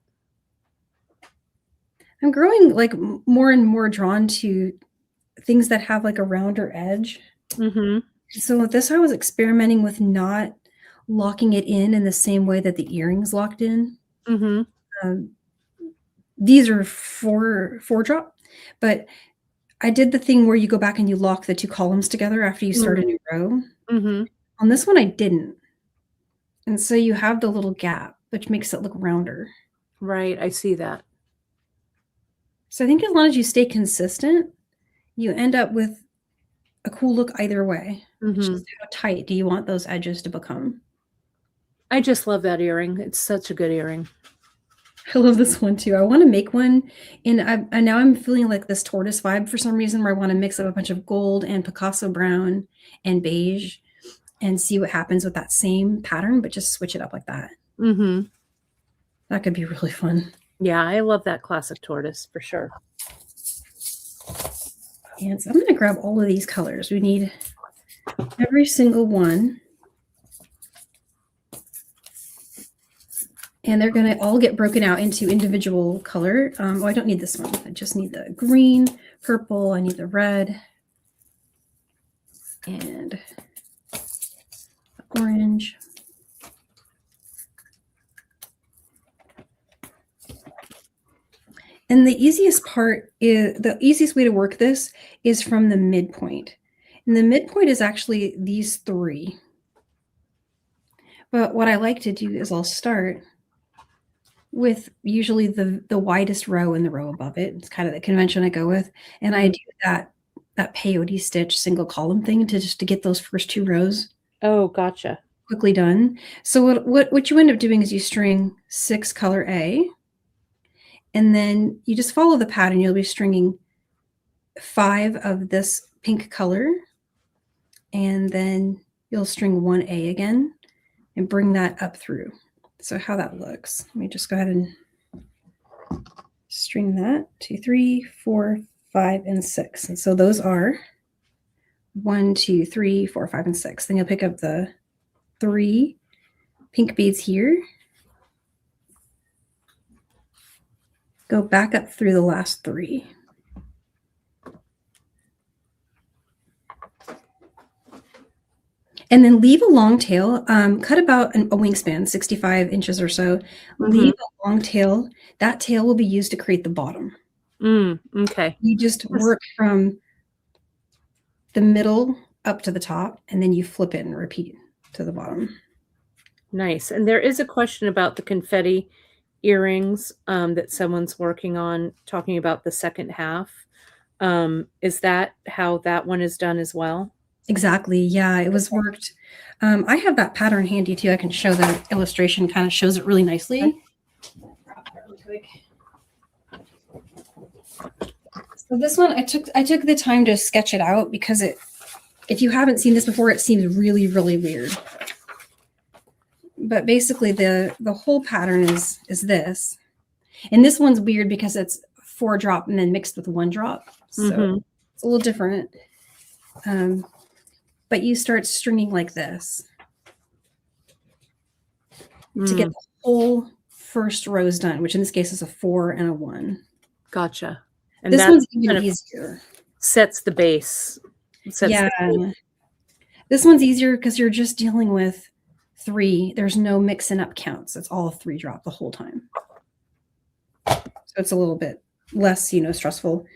Speaker 2: I'm growing like more and more drawn to things that have like a rounder edge.
Speaker 1: Mm-hmm.
Speaker 2: So with this, I was experimenting with not locking it in the same way that the earrings locked in.
Speaker 1: Mm-hmm.
Speaker 2: These are 4-drop, but I did the thing where you go back and you lock the 2 columns together after you start a new row.
Speaker 1: Mm-hmm.
Speaker 2: On this one, I didn't. And so you have the little gap, which makes it look rounder.
Speaker 1: Right. I see that.
Speaker 2: So I think as long as you stay consistent, you end up with a cool look either way.
Speaker 1: Mm-hmm.
Speaker 2: Just how tight do you want those edges to become?
Speaker 1: I just love that earring. It's such a good earring.
Speaker 2: I love this one too. I want to make one, and now I'm feeling like this tortoise vibe for some reason, where I want to mix up a bunch of gold and Picasso brown and beige and see what happens with that same pattern, but just switch it up like that.
Speaker 1: Mm-hmm.
Speaker 2: That could be really fun.
Speaker 1: Yeah, I love that classic tortoise for sure.
Speaker 2: And so I'm going to grab all of these colors. We need every single one. And they're going to all get broken out into individual color. Oh, I don't need this one. I just need the green, purple. I need the red and orange. And the easiest part is, the easiest way to work this is from the midpoint. And the midpoint is actually these three. But what I like to do is I'll start with usually the widest row and the row above it. It's kind of the convention I go with. And I do that peyote stitch single column thing to get those first two rows.
Speaker 1: Oh, gotcha.
Speaker 2: Quickly done. So what you end up doing is you string 6 color A, and then you just follow the pattern. You'll be stringing 5 of this pink color, and then you'll string 1A again and bring that up through. So how that looks, let me just go ahead and string that 2, 3, 4, 5, and 6. And so those are 1, 2, 3, 4, 5, and 6. Then you'll pick up the 3 pink beads here, go back up through the last 3. And then leave a long tail, cut about a wingspan, 65 inches or so. Leave a long tail. That tail will be used to create the bottom.
Speaker 1: Okay.
Speaker 2: You just work from the middle up to the top, and then you flip it and repeat to the bottom.
Speaker 1: Nice. And there is a question about the confetti earrings that someone's working on, talking about the second half. Is that how that one is done as well?
Speaker 2: Exactly. Yeah, it was worked. I have that pattern handy too. I can show the illustration, kind of shows it really nicely. Okay. Really quick. So this one, I took the time to sketch it out because if you haven't seen this before, it seems really, really weird. But basically the whole pattern is this. And this one's weird because it's 4 drop and then mixed with 1 drop. So it's a little different. But you start stringing like this to get the whole first rows done, which in this case is a 4 and a 1.
Speaker 1: Gotcha. And
Speaker 2: this one's even easier.
Speaker 1: Sets the base.
Speaker 2: Yeah. This one's easier because you're just dealing with 3. There's no mixing up counts. It's all 3 drop the whole time. So it's a little bit less, stressful.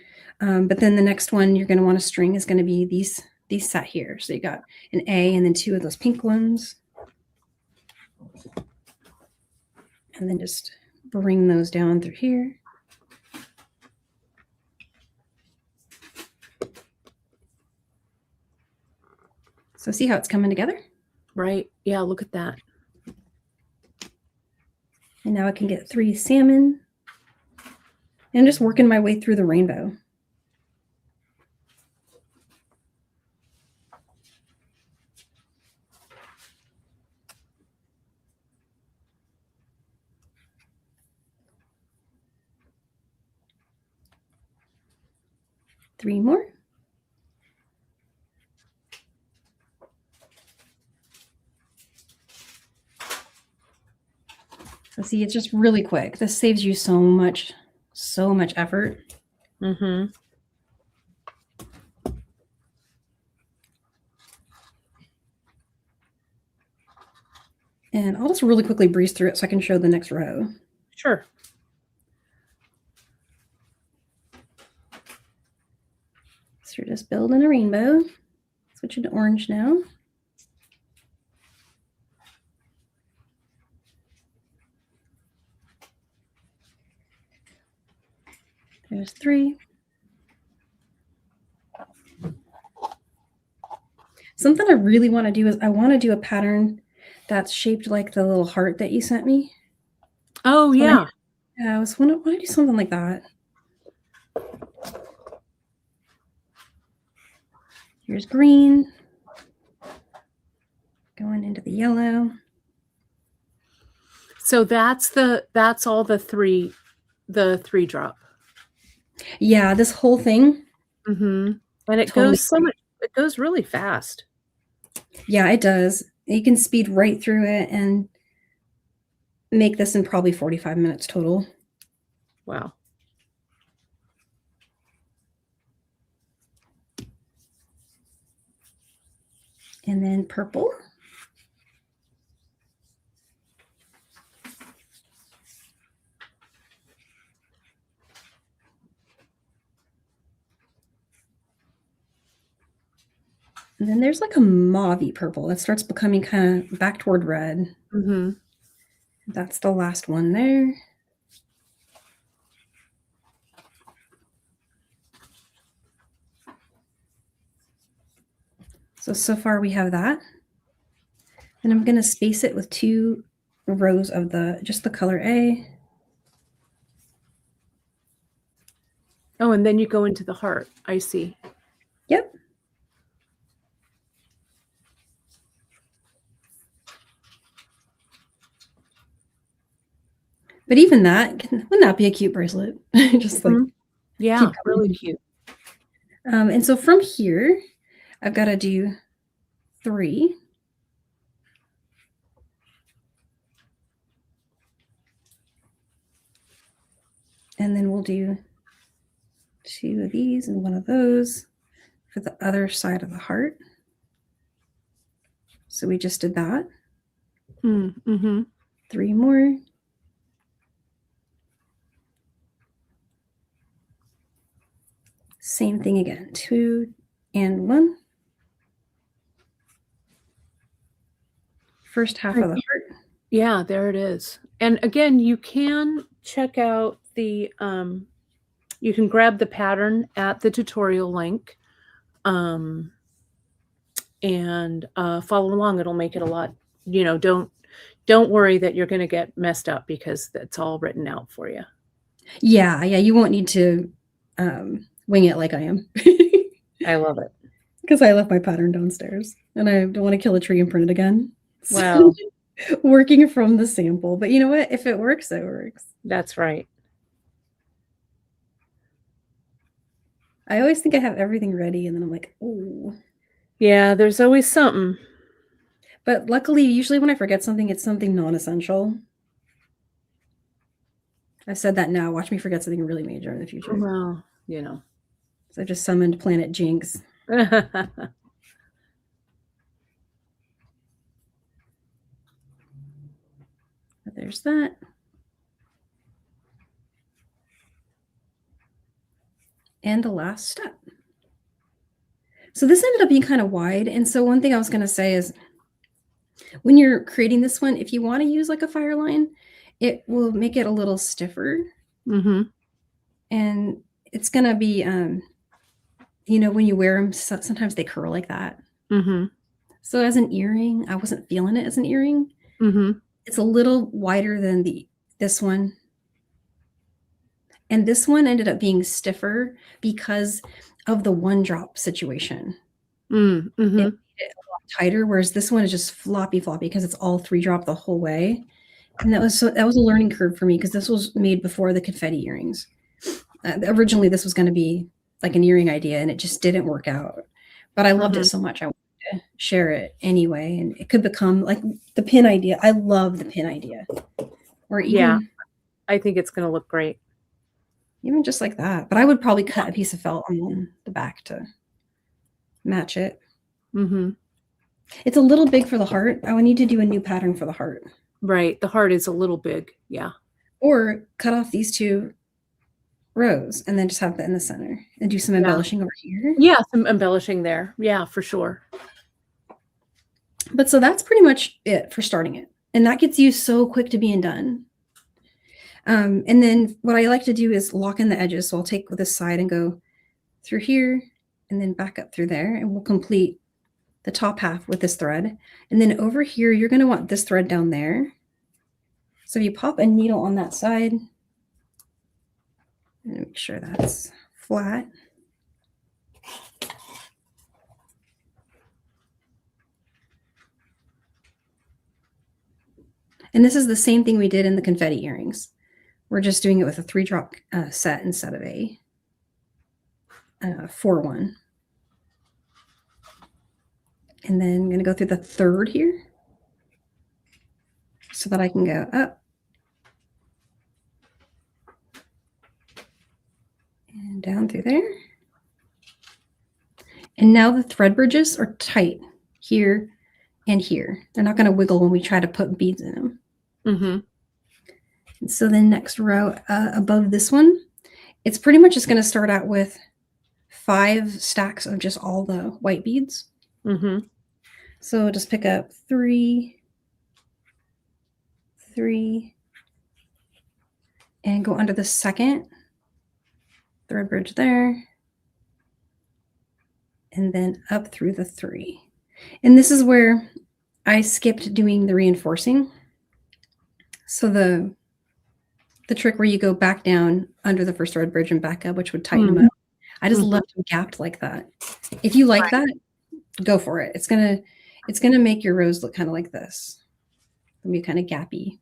Speaker 2: But then the next one you're going to want to string is going to be these set here. So you got an A and then 2 of those pink ones. And then just bring those down through here. So see how it's coming together?
Speaker 1: Right. Yeah, look at that.
Speaker 2: And now I can get 3 salmon. And I'm just working my way through the rainbow. Three more. So see, it's just really quick. This saves you so much effort.
Speaker 1: And
Speaker 2: I'll just really quickly breeze through it so I can show the next row.
Speaker 1: Sure.
Speaker 2: So you're just building a rainbow. Switch it to orange now. There's 3. Something I really want to do is I want to do a pattern that's shaped like the little heart that you sent me.
Speaker 1: Oh, yeah.
Speaker 2: I was wondering, why do something like that? Here's green. Going into the yellow.
Speaker 1: So that's all the 3 drop.
Speaker 2: Yeah, this whole thing.
Speaker 1: And it goes it goes really fast.
Speaker 2: Yeah, it does. You can speed right through it and make this in probably 45 minutes total.
Speaker 1: Wow.
Speaker 2: And then purple. And then there's like a mauve-y purple that starts becoming kind of back toward red.
Speaker 1: Mm-hmm.
Speaker 2: That's the last one there. So far we have that. And I'm going to space it with 2 rows of just the color A.
Speaker 1: Oh, and then you go into the heart. I see.
Speaker 2: Yep. But even that, wouldn't that be a cute bracelet? Just like,
Speaker 1: yeah, really cute.
Speaker 2: And so from here, I've got to do 3. And then we'll do 2 of these and 1 of those for the other side of the heart. So we just did that.
Speaker 1: Mm-hmm.
Speaker 2: 3 more. Same thing again, 2 and 1. First half of the heart.
Speaker 1: Yeah, there it is. And again, you can check out the, you can grab the pattern at the tutorial link and follow along. It'll make it a lot, you know, don't worry that you're going to get messed up because that's all written out for you.
Speaker 2: Yeah, you won't need to wing it like I am.
Speaker 1: I love it.
Speaker 2: Because I left my pattern downstairs and I don't want to kill a tree and print it again.
Speaker 1: Wow.
Speaker 2: Working from the sample. But you know what? If it works, it works.
Speaker 1: That's right.
Speaker 2: I always think I have everything ready and then I'm like, oh.
Speaker 1: Yeah, there's always something.
Speaker 2: But luckily, usually when I forget something, it's something non-essential. I've said that now. Watch me forget something really major in the future.
Speaker 1: Well, you know.
Speaker 2: So I just summoned Planet Jinx. There's that. And the last step. So this ended up being kind of wide. And so one thing I was going to say is when you're creating this one, if you want to use like a Fireline, it will make it a little stiffer.
Speaker 1: Mm-hmm.
Speaker 2: And it's going to be, you know, when you wear them, sometimes they curl like that.
Speaker 1: Mm-hmm.
Speaker 2: So as an earring, I wasn't feeling it as an earring.
Speaker 1: Mm-hmm.
Speaker 2: It's a little wider than this one. And this one ended up being stiffer because of the 1-drop situation.
Speaker 1: Mm-hmm.
Speaker 2: It made it a lot tighter, whereas this one is just floppy because it's all 3-drop the whole way. And that was a learning curve for me because this was made before the confetti earrings. Originally, this was going to be like an earring idea, and it just didn't work out. But I loved it so much, I wanted to share it anyway, and it could become like the pin idea. I love the pin idea. Or even,
Speaker 1: yeah, I think it's going to look great.
Speaker 2: Even just like that. But I would probably cut a piece of felt on the back to match it.
Speaker 1: Mm-hmm.
Speaker 2: It's a little big for the heart. I would need to do a new pattern for the heart.
Speaker 1: Right. The heart is a little big. Yeah.
Speaker 2: Or cut off these 2 rows and then just have that in the center and do some embellishing over here.
Speaker 1: Yeah, some embellishing there. Yeah, for sure.
Speaker 2: But so that's pretty much it for starting it. And that gets you so quick to being done. And then what I like to do is lock in the edges. So I'll take this side and go through here and then back up through there. And we'll complete the top half with this thread. And then over here, you're going to want this thread down there. So if you pop a needle on that side, and make sure that's flat. And this is the same thing we did in the confetti earrings. We're just doing it with a 3-drop set instead of a 4-1. And then I'm going to go through the 3rd here so that I can go up down through there. And now the thread bridges are tight here and here. They're not going to wiggle when we try to put beads in them.
Speaker 1: Mm-hmm.
Speaker 2: And so the next row above this one, it's pretty much just going to start out with 5 stacks of just all the white beads.
Speaker 1: Mm-hmm.
Speaker 2: So we'll just pick up 3, 3, and go under the second thread bridge there, and then up through the 3. And this is where I skipped doing the reinforcing. So the trick where you go back down under the first thread bridge and back up, which would tighten them up. I just left them gapped like that. If you like that, go for it. It's gonna make your rows look kind of like this. It'll be kind of gappy.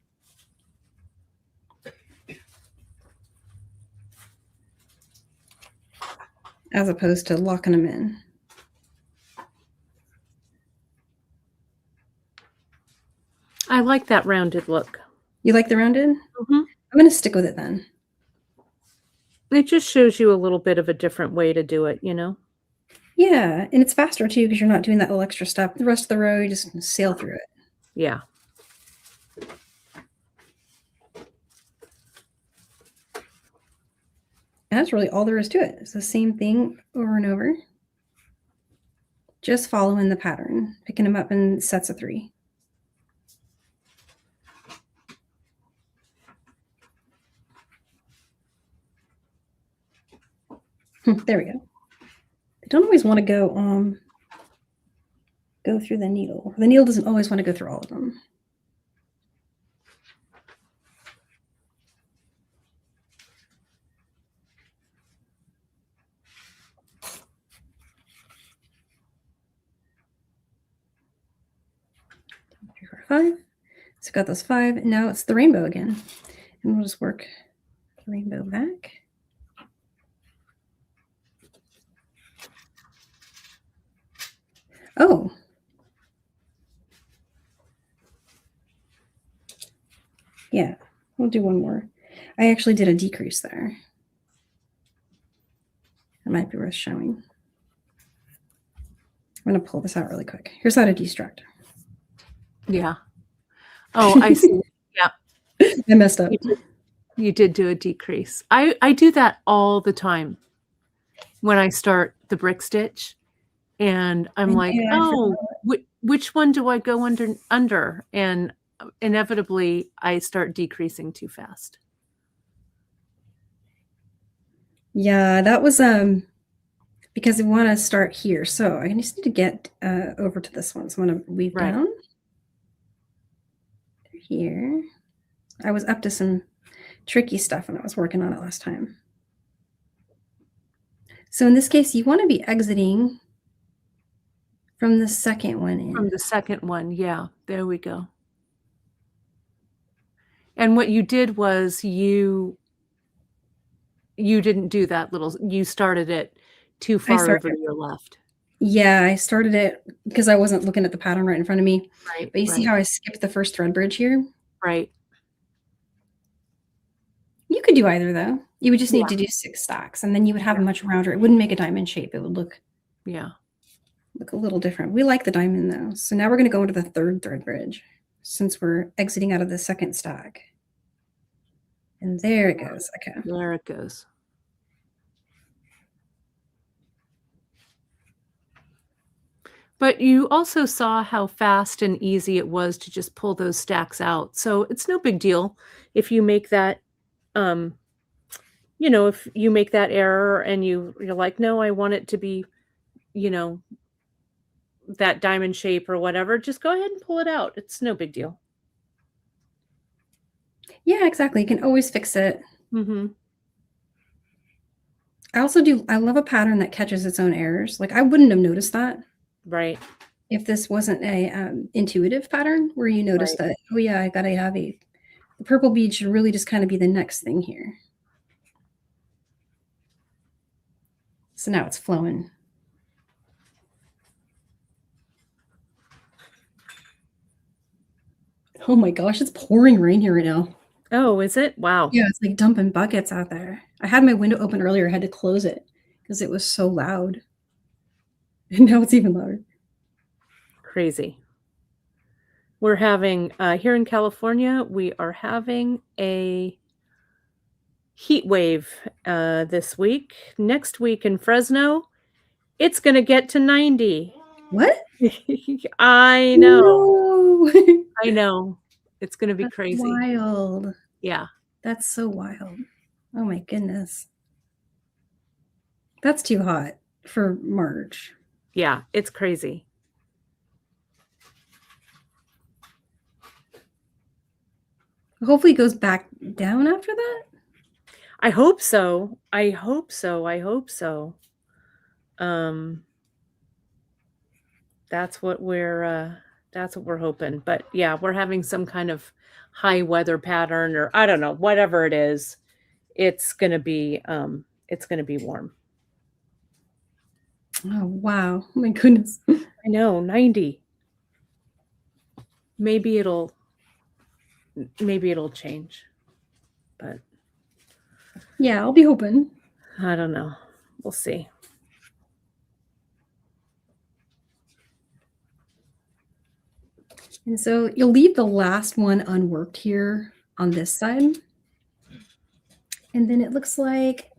Speaker 2: As opposed to locking them in.
Speaker 1: I like that rounded look.
Speaker 2: You like the rounded?
Speaker 1: Mm-hmm.
Speaker 2: I'm going to stick with it then.
Speaker 1: It just shows you a little bit of a different way to do it, you know?
Speaker 2: Yeah, and it's faster too because you're not doing that little extra step. The rest of the row, you just sail through it.
Speaker 1: Yeah.
Speaker 2: And that's really all there is to it. It's the same thing over and over. Just following the pattern, picking them up in sets of 3. There we go. I don't always want to go through the needle. The needle doesn't always want to go through all of them. Three, 4, 5. So got those 5. Now it's the rainbow again. And we'll just work the rainbow back. Oh. Yeah, we'll do one more. I actually did a decrease there. It might be worth showing. I'm going to pull this out really quick. Here's how to destruct.
Speaker 1: Yeah. Oh, I see. Yeah.
Speaker 2: I messed up.
Speaker 1: You did do a decrease. I do that all the time when I start the brick stitch. And I'm like, oh, which one do I go under? And inevitably, I start decreasing too fast.
Speaker 2: Yeah, that was because we want to start here. So I just need to get over to this one. So I'm going to weave down here. I was up to some tricky stuff when I was working on it last time. So in this case, you want to be exiting from the second one in.
Speaker 1: From the second one, yeah. There we go. And what you did was you didn't do that little, you started it too far over to your left.
Speaker 2: Yeah, I started it because I wasn't looking at the pattern right in front of me.
Speaker 1: Right.
Speaker 2: But you see how I skipped the first thread bridge here?
Speaker 1: Right.
Speaker 2: You could do either though. You would just need to do 6 stacks and then you would have a much rounder. It wouldn't make a diamond shape. It would look a little different. We like the diamond though. So now we're going to go into the third thread bridge since we're exiting out of the second stack. And there it goes. Okay.
Speaker 1: There it goes. But you also saw how fast and easy it was to just pull those stacks out. So it's no big deal if you make that, you know, if you make that error and you're like, no, I want it to be, you know, that diamond shape or whatever, just go ahead and pull it out. It's no big deal.
Speaker 2: Yeah, exactly. You can always fix it.
Speaker 1: Mm-hmm.
Speaker 2: I love a pattern that catches its own errors. Like I wouldn't have noticed that.
Speaker 1: Right.
Speaker 2: If this wasn't a intuitive pattern where you notice that, oh yeah, I gotta have the purple bead should really just kind of be the next thing here. So now it's flowing. Oh my gosh, it's pouring rain here right now.
Speaker 1: Oh, is it? Wow.
Speaker 2: Yeah, it's like dumping buckets out there. I had my window open earlier, I had to close it because it was so loud. And now it's even louder.
Speaker 1: Crazy. We're having, here in California, we are having a heat wave, this week. Next week in Fresno, it's gonna get to 90.
Speaker 2: What?
Speaker 1: I know.
Speaker 2: No.
Speaker 1: I know. It's gonna be
Speaker 2: That's
Speaker 1: crazy.
Speaker 2: wild.
Speaker 1: Yeah.
Speaker 2: That's so wild. Oh my goodness. That's too hot for March.
Speaker 1: Yeah, it's crazy.
Speaker 2: Hopefully it goes back down after that.
Speaker 1: I hope so. I hope so. I hope so. Um, that's what we're hoping. But yeah, we're having some kind of high weather pattern, or I don't know, whatever it is. It's gonna be warm.
Speaker 2: Oh wow. Oh my goodness.
Speaker 1: I know, 90. Maybe it'll change. But
Speaker 2: Yeah, I'll be hoping.
Speaker 1: I don't know. We'll see.
Speaker 2: And so you'll leave the last one unworked here on this side. And then it looks like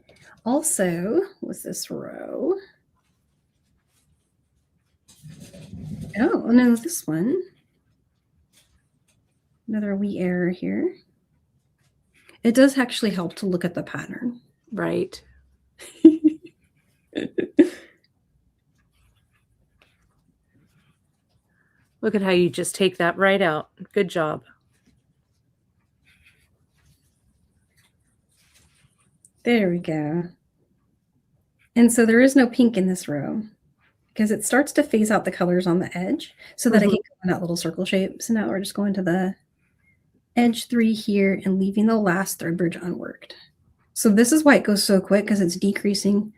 Speaker 2: also with this row. Oh, no, this one. Another wee error here. It does actually help to look at the pattern.
Speaker 1: Right. Look at how you just take that right out. Good job.
Speaker 2: There we go. And so there is no pink in this row because it starts to phase out the colors on the edge so that I can go in that little circle shape. So now we're just going to the edge 3 here and leaving the last thread bridge unworked. So this is why it goes so quick, because it's decreasing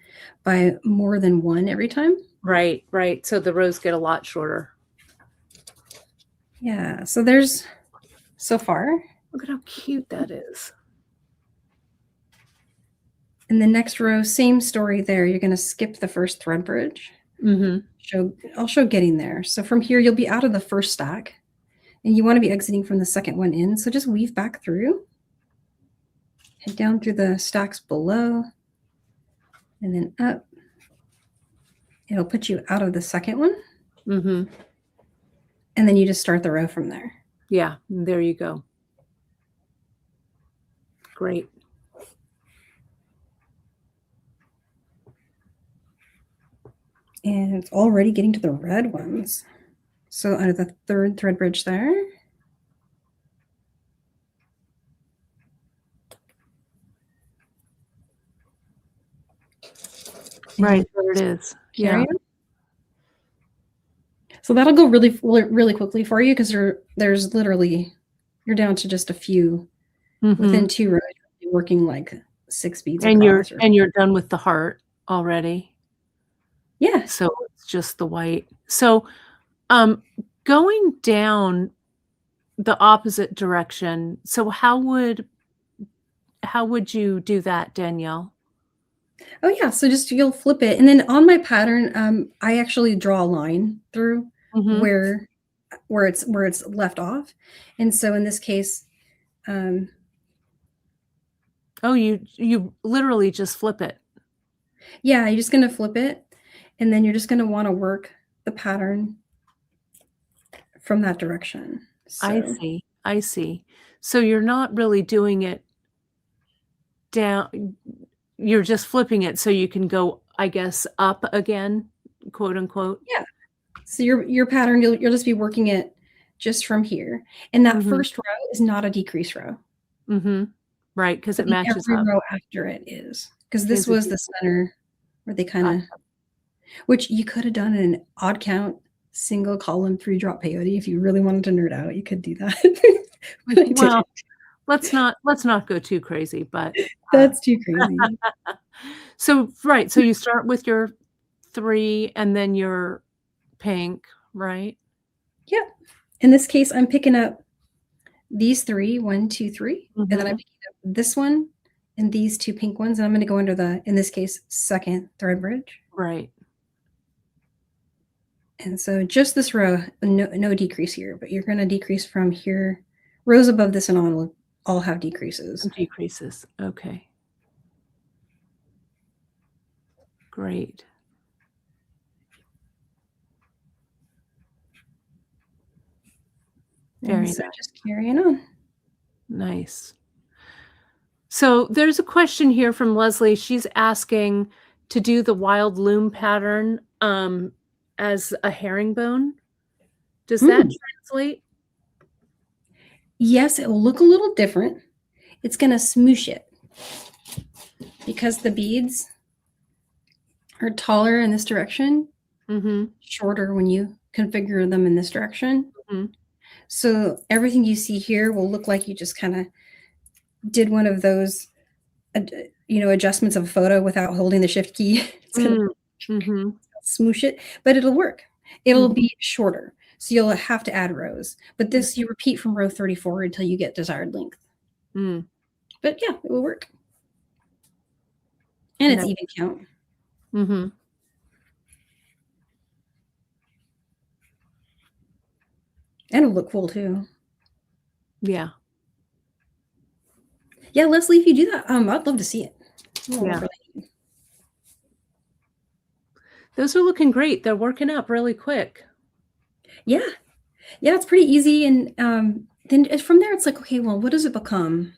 Speaker 2: by more than 1 every time.
Speaker 1: Right, right. So the rows get a lot shorter.
Speaker 2: Yeah, so there's so far.
Speaker 1: Look at how cute that is.
Speaker 2: In the next row, same story there. You're going to skip the first thread bridge. I'll show getting there. So from here, you'll be out of the first stack, and you want to be exiting from the second one in. So just weave back through, head down through the stacks below, and then up. It'll put you out of the second one. And then you just start the row from there.
Speaker 1: Yeah, there you go. Great.
Speaker 2: And it's already getting to the red ones. So under the third thread bridge there.
Speaker 1: Right, there it is. Yeah.
Speaker 2: So that'll go really, really quickly for you because there's literally, you're down to just a few within 2 rows. You're working like 6 beads.
Speaker 1: And you're done with the heart already.
Speaker 2: Yeah.
Speaker 1: So it's just the white. So going down the opposite direction. So how would you do that, Danielle?
Speaker 2: Oh yeah, so just you'll flip it, and then on my pattern, I actually draw a line through where it's left off, and so in this case,
Speaker 1: oh, you literally just flip it.
Speaker 2: Yeah, you're just gonna flip it, and then you're just gonna want to work the pattern from that direction. So.
Speaker 1: I see. So you're not really doing it down. You're just flipping it so you can go, I guess, up again, quote unquote.
Speaker 2: Yeah. So your pattern, you'll just be working it just from here. And that first row is not a decrease row.
Speaker 1: Right, because it matches
Speaker 2: every
Speaker 1: up.
Speaker 2: row after it is. Because this was the center where they kind of, which you could have done an odd count, single column, 3-drop peyote. If you really wanted to nerd out, you could do that.
Speaker 1: Well, let's not go too crazy, but
Speaker 2: that's too crazy.
Speaker 1: So right, so you start with your 3 and then your pink, right?
Speaker 2: Yep. In this case, I'm picking up these 3, 1, 2, 3, and then I'm picking up this one and these 2 pink ones, and I'm going to go under the, in this case, second thread bridge.
Speaker 1: Right.
Speaker 2: And so just this row, no decrease here, but you're going to decrease from here. Rows above this and on will all have decreases.
Speaker 1: Decreases. Okay. Great. Very
Speaker 2: so
Speaker 1: nice.
Speaker 2: just carrying on.
Speaker 1: Nice. So there's a question here from Leslie. She's asking to do the wild loom pattern as a herringbone. Does that translate?
Speaker 2: Yes, it will look a little different. It's going to smoosh it because the beads are taller in this direction, shorter when you configure them in this direction. So everything you see here will look like you just kind of did one of those, adjustments of a photo without holding the shift key. It's going to smoosh it, but it'll work. It'll be shorter. So you'll have to add rows, but this you repeat from row 34 until you get desired length. But yeah, it will work. And it's even count. And it'll look cool too. Yeah. Yeah, Leslie, if you do that, I'd love to see it.
Speaker 1: Yeah. Those are looking great. They're working up really quick.
Speaker 2: Yeah. Yeah, it's pretty easy. And then from there, it's like, okay, well, what does it become?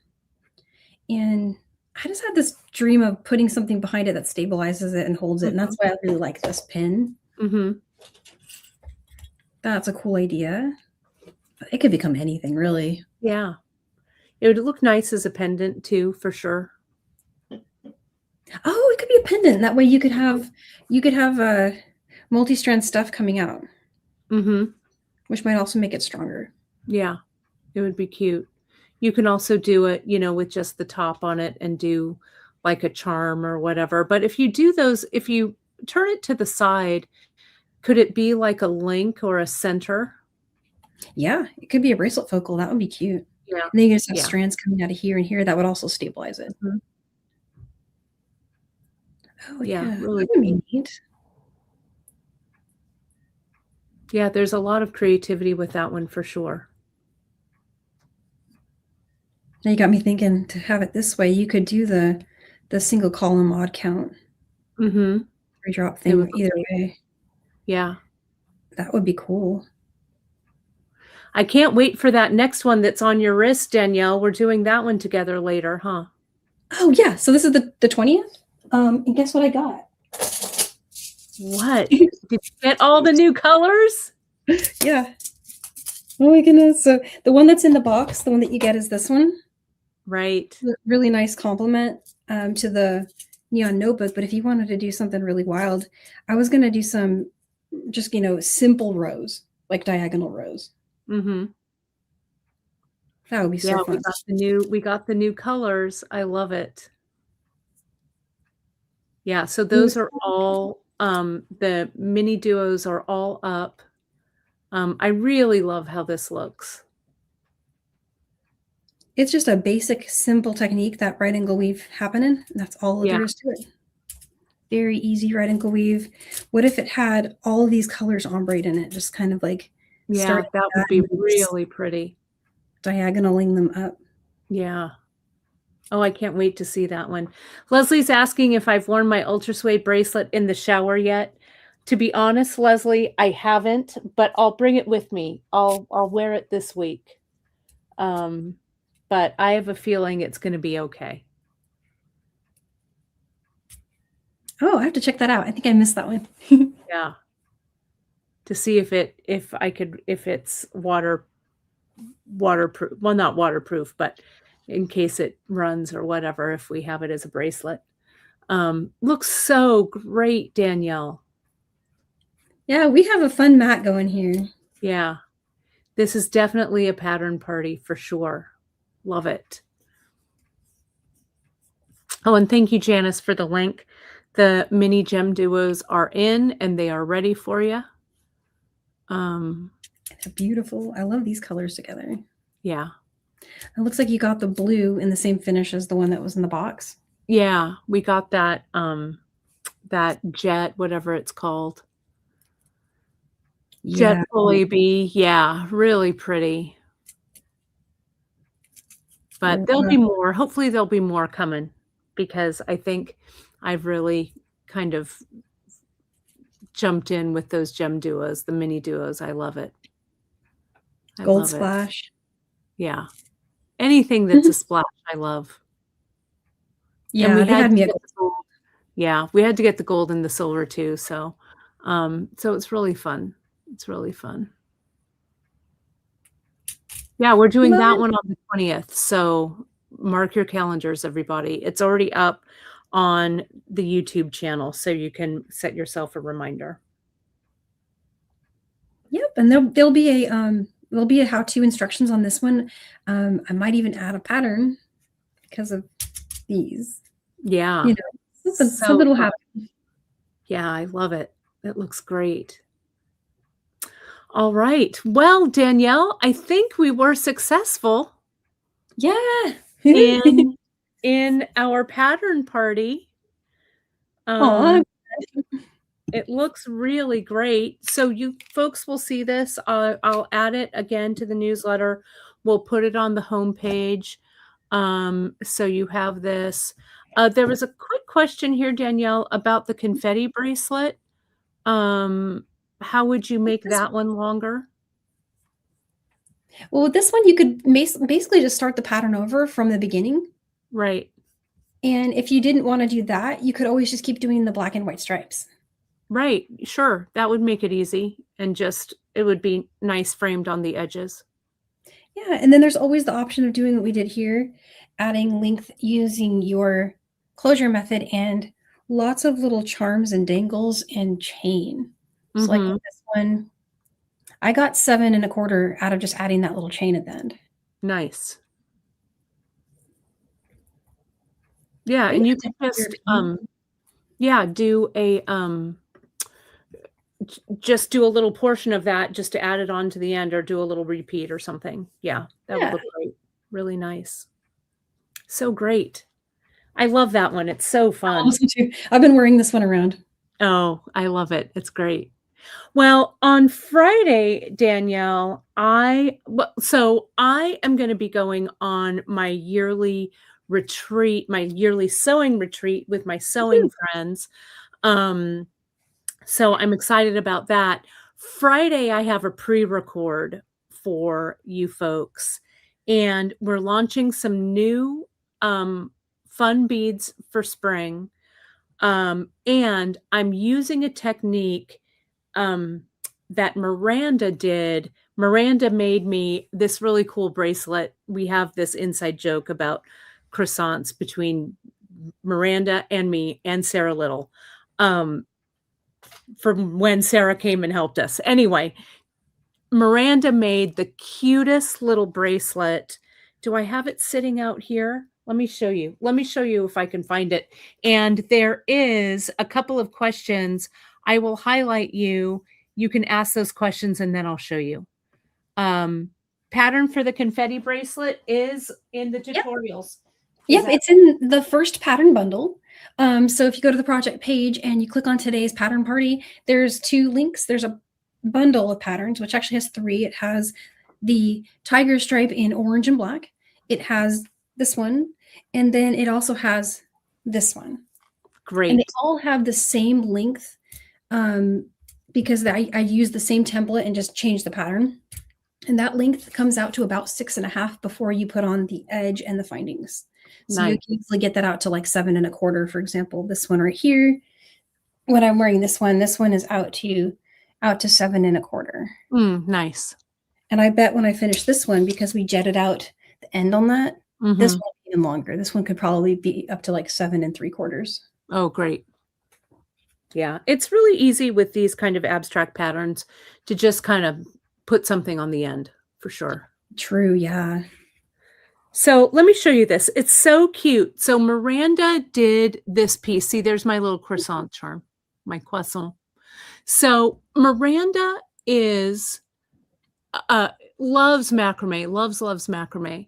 Speaker 2: And I just had this dream of putting something behind it that stabilizes it and holds it. And that's why I really like this pin. That's a cool idea. It could become anything, really.
Speaker 1: Yeah. It would look nice as a pendant too, for sure.
Speaker 2: Oh, it could be a pendant. That way you could have multi-strand stuff coming out. Which might also make it stronger. Yeah.
Speaker 1: It would be cute. You can also do it, with just the top on it and do like a charm or whatever. But if you do those, if you turn it to the side, could it be like a link or a center?
Speaker 2: Yeah, it could be a bracelet focal. That would be cute.
Speaker 1: Yeah.
Speaker 2: And then you just have strands coming out of here and here. That would also stabilize it. Oh, yeah.
Speaker 1: Really
Speaker 2: that would be neat.
Speaker 1: Yeah, there's a lot of creativity with that one for sure.
Speaker 2: Now you got me thinking to have it this way. You could do the single column odd count. Redrop thing either way.
Speaker 1: Yeah.
Speaker 2: That would be cool.
Speaker 1: I can't wait for that next one that's on your wrist, Danielle. We're doing that one together later, huh?
Speaker 2: Oh, yeah. So this is the 20th. And guess what I got?
Speaker 1: What? Did you get all the new colors?
Speaker 2: Yeah. Oh my goodness. So the one that's in the box, the one that you get is this one.
Speaker 1: Right.
Speaker 2: Really nice compliment to the neon notebook. But if you wanted to do something really wild, I was going to do some just, simple rows, like diagonal rows. That would be so fun.
Speaker 1: We got the new colors. I love it. Yeah, so those are all the mini duos are all up. I really love how this looks.
Speaker 2: It's just a basic, simple technique, that right angle weave happening. That's all there is to it. Very easy right angle weave. What if it had all of these colors ombre in it? Just kind of like
Speaker 1: that would be really pretty.
Speaker 2: Diagonaling them up.
Speaker 1: Yeah. Oh, I can't wait to see that one. Leslie's asking if I've worn my ultra suede bracelet in the shower yet. To be honest, Leslie, I haven't, but I'll bring it with me. I'll wear it this week. But I have a feeling it's going to be okay.
Speaker 2: Oh, I have to check that out. I think I missed that one.
Speaker 1: Yeah. To see if it's waterproof. Well, not waterproof, but in case it runs or whatever, if we have it as a bracelet. Looks so great, Danielle.
Speaker 2: Yeah, we have a fun mat going here.
Speaker 1: Yeah. This is definitely a pattern party for sure. Love it. Oh, and thank you, Janice, for the link. The mini gem duos are in and they are ready for you.
Speaker 2: They're beautiful. I love these colors together.
Speaker 1: Yeah.
Speaker 2: It looks like you got the blue in the same finish as the one that was in the box.
Speaker 1: Yeah, we got that, that jet, whatever it's called. Jet
Speaker 2: Yeah.
Speaker 1: Fully Bee, yeah, really pretty. But there'll be more. Hopefully, there'll be more coming because I think I've really kind of jumped in with those gem duos, the mini duos. I love it. I
Speaker 2: Gold
Speaker 1: love it.
Speaker 2: splash.
Speaker 1: Yeah. Anything that's a splash, I love. And
Speaker 2: Yeah,
Speaker 1: we
Speaker 2: they
Speaker 1: had
Speaker 2: had
Speaker 1: to
Speaker 2: me
Speaker 1: get
Speaker 2: at
Speaker 1: the gold. Yeah, we had to get the gold and the silver too, so it's really fun. It's really fun. Yeah, we're doing that one on the 20th, so mark your calendars, everybody. It's already up on the YouTube channel, so you can set yourself a reminder.
Speaker 2: Yep, and there'll be a how-to instructions on this one. I might even add a pattern because of these.
Speaker 1: Yeah.
Speaker 2: You know, something will happen.
Speaker 1: Yeah, I love it. It looks great. All right. Well, Danielle, I think we were successful.
Speaker 2: Yeah.
Speaker 1: in our pattern party.
Speaker 2: Aw.
Speaker 1: It looks really great. So you folks will see this. I'll add it again to the newsletter. We'll put it on the homepage. So you have this. There was a quick question here, Danielle, about the confetti bracelet. How would you make that one longer?
Speaker 2: Well, with this one, you could basically just start the pattern over from the beginning.
Speaker 1: Right.
Speaker 2: And if you didn't want to do that, you could always just keep doing the black and white stripes.
Speaker 1: Right. Sure. That would make it easy and just, it would be nice framed on the edges.
Speaker 2: Yeah. And then there's always the option of doing what we did here, adding length using your closure method and lots of little charms and dangles and chain. So like with this one, I got 7 1/4 out of just adding that little chain at the end.
Speaker 1: Nice. Yeah, and you can just yeah, do a just do a little portion of that just to add it on to the end or do a little repeat or something. Yeah, that would look great. Really nice. So great. I love that one. It's so fun.
Speaker 2: Awesome too. I've been wearing this one around.
Speaker 1: Oh, I love it. It's great. Well, on Friday, Danielle, so I am going to be going on my yearly retreat, my yearly sewing retreat with my sewing friends. So I'm excited about that. Friday, I have a pre-record for you folks, and we're launching some new fun beads for spring. And I'm using a technique that Miranda did. Miranda made me this really cool bracelet. We have this inside joke about croissants between Miranda and me and Sarah Little from when Sarah came and helped us. Anyway, Miranda made the cutest little bracelet. Do I have it sitting out here? Let me show you. Let me show you if I can find it. And there is a couple of questions. I will highlight you. You can ask those questions and then I'll show you. Pattern for the confetti bracelet is in the tutorials.
Speaker 2: Yep, it's in the first pattern bundle. So if you go to the project page and you click on today's pattern party, there's 2 links. There's a bundle of patterns, which actually has 3. It has the tiger stripe in orange and black. It has this one, and then it also has this one.
Speaker 1: Great.
Speaker 2: And they all have the same length because I used the same template and just changed the pattern. And that length comes out to about 6.5 before you put on the edge and the findings. So you can easily get that out to like 7 1/4, for example. This one right here, when I'm wearing this one is out to 7 1/4.
Speaker 1: Nice.
Speaker 2: And I bet when I finish this one, because we jetted out the end on that, this one will be even longer. This one could probably be up to like 7 3/4.
Speaker 1: Oh, great. Yeah, it's really easy with these kind of abstract patterns to just kind of put something on the end, for sure.
Speaker 2: True, yeah.
Speaker 1: So let me show you this. It's so cute. So Miranda did this piece. See, there's my little croissant charm, my croissant. So Miranda loves macrame, loves macrame.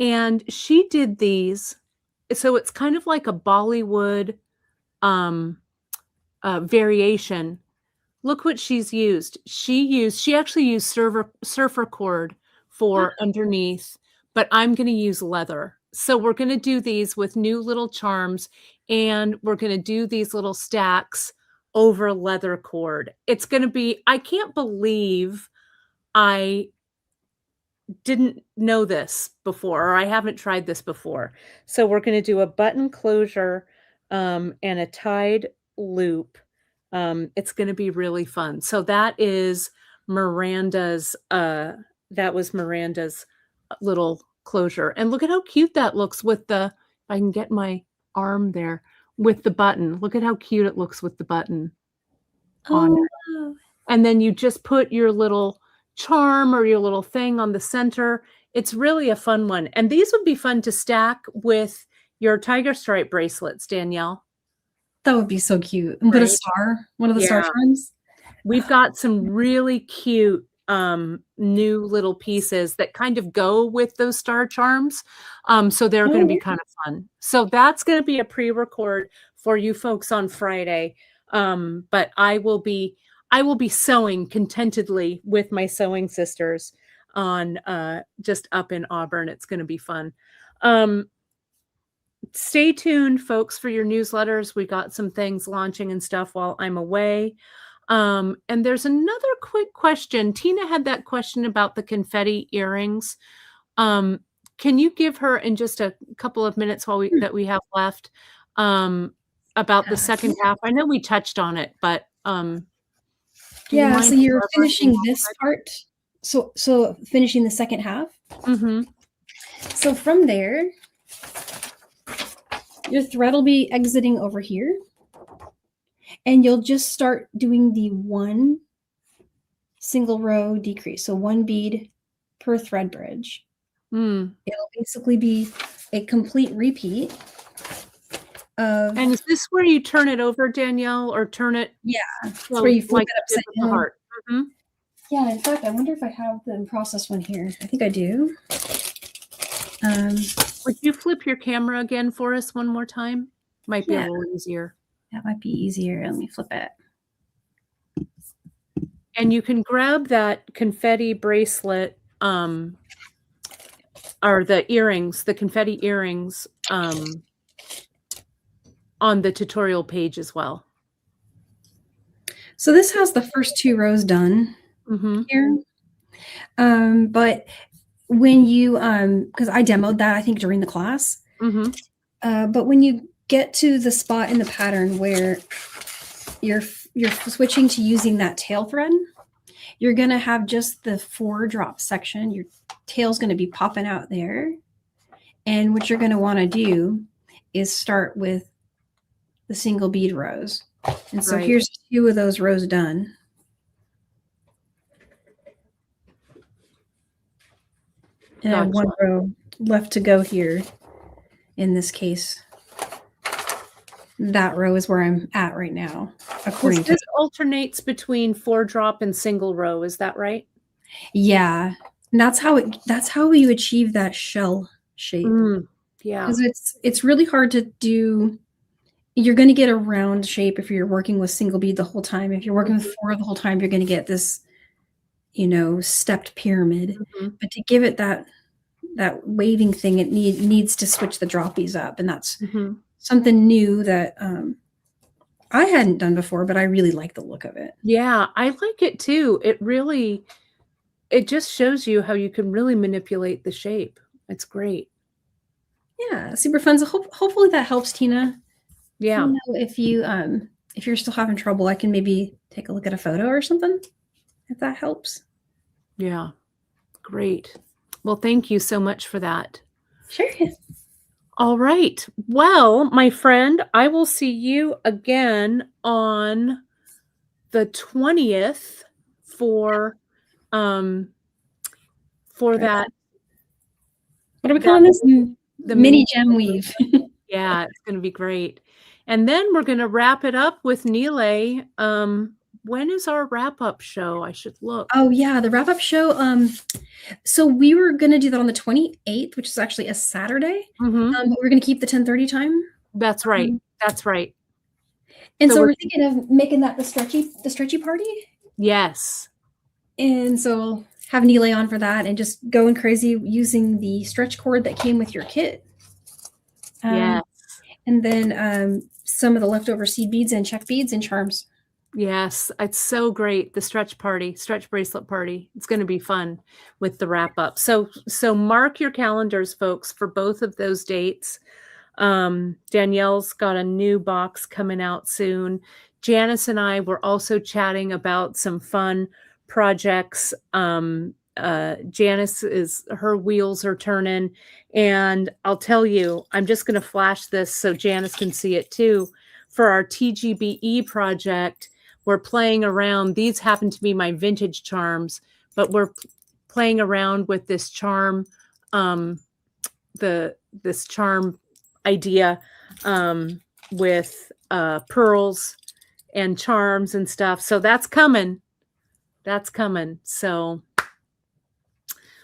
Speaker 1: And she did these. So it's kind of like a Bollywood variation. Look what she's used. She actually used surfer cord for underneath, but I'm going to use leather. So we're going to do these with new little charms, and we're going to do these little stacks over leather cord. It's going to be, I can't believe I didn't know this before, or I haven't tried this before. So we're going to do a button closure and a tied loop. It's going to be really fun. So that is Miranda's, that was Miranda's little closure. And look at how cute that looks with the, if I can get my arm there, with the button. Look at how cute it looks with the button on it.
Speaker 2: Wow.
Speaker 1: And then you just put your little charm or your little thing on the center. It's really a fun one. And these would be fun to stack with your tiger stripe bracelets, Danielle.
Speaker 2: That would be so cute. And put a star, one of the star charms.
Speaker 1: We've got some really cute new little pieces that kind of go with those star charms. So they're going to be kind of fun. So that's going to be a pre-record for you folks on Friday. But I will be sewing contentedly with my sewing sisters on just up in Auburn. It's going to be fun. Stay tuned, folks, for your newsletters. We got some things launching and stuff while I'm away. And there's another quick question. Tina had that question about the confetti earrings. Can you give her in just a couple of minutes while that we have left about the second half? I know we touched on it, but
Speaker 2: yeah, so you're finishing this part. So finishing the second half.
Speaker 1: Mm-hmm.
Speaker 2: So from there, your thread will be exiting over here. And you'll just start doing the one single row decrease. So one bead per thread bridge. It'll basically be a complete repeat of.
Speaker 1: And is this where you turn it over, Danielle, or turn it?
Speaker 2: Yeah, it's where you flip it upside down.
Speaker 1: Heart. Mm-hmm.
Speaker 2: Yeah, in fact, I wonder if I have the process one here. I think I do.
Speaker 1: Would you flip your camera again for us one more time? Might be a little easier.
Speaker 2: That might be easier. Let me flip it.
Speaker 1: And you can grab that confetti bracelet, or the earrings, the confetti earrings, on the tutorial page as well.
Speaker 2: So this has the first 2 rows done here. But when you, because I demoed that, I think, during the class. But when you get to the spot in the pattern where you're switching to using that tail thread, you're going to have just the 4 drop section. Your tail's going to be popping out there. And what you're going to want to do is start with the single bead rows. And so here's 2 of those rows done. And I have 1 row left to go here. In this case, that row is where I'm at right now.
Speaker 1: This alternates between 4 drop and single row. Is that right?
Speaker 2: Yeah, and that's how you achieve that shell shape.
Speaker 1: Yeah,
Speaker 2: because it's really hard to do. You're going to get a round shape if you're working with single bead the whole time. If you're working with 4 the whole time, you're going to get this, stepped pyramid. But to give it that waving thing, it needs to switch the droppies up, and that's something new that I hadn't done before, but I really like the look of it.
Speaker 1: Yeah, I like it too. It just shows you how you can really manipulate the shape. It's great.
Speaker 2: Yeah, super fun. So hopefully that helps, Tina.
Speaker 1: Yeah.
Speaker 2: If you're still having trouble, I can maybe take a look at a photo or something, if that helps.
Speaker 1: Yeah, great. Well, thank you so much for that.
Speaker 2: Sure.
Speaker 1: All right. Well, my friend, I will see you again on the 20th for that.
Speaker 2: What are we calling this? The mini gem weave.
Speaker 1: Yeah, it's going to be great. And then we're going to wrap it up with Nile when is our wrap-up show? I should look.
Speaker 2: Oh yeah, the wrap-up show. So we were gonna do that on the 28th, which is actually a Saturday. But we're gonna keep the 10:30 time.
Speaker 1: That's right. That's right.
Speaker 2: And so we're thinking of making that the stretchy party.
Speaker 1: Yes.
Speaker 2: And so we'll have Neely on for that and just going crazy using the stretch cord that came with your kit.
Speaker 1: Yes.
Speaker 2: And then some of the leftover seed beads and check beads and charms.
Speaker 1: Yes, it's so great. The stretch bracelet party. It's going to be fun with the wrap up. So mark your calendars, folks, for both of those dates. Danielle's got a new box coming out soon. Janice and I were also chatting about some fun projects. Janice her wheels are turning, and I'll tell you, I'm just going to flash this so Janice can see it too. For our TGBE project, we're playing around. These happen to be my vintage charms, but we're playing around with this charm, this charm idea with pearls and charms and stuff. So that's coming. That's coming. So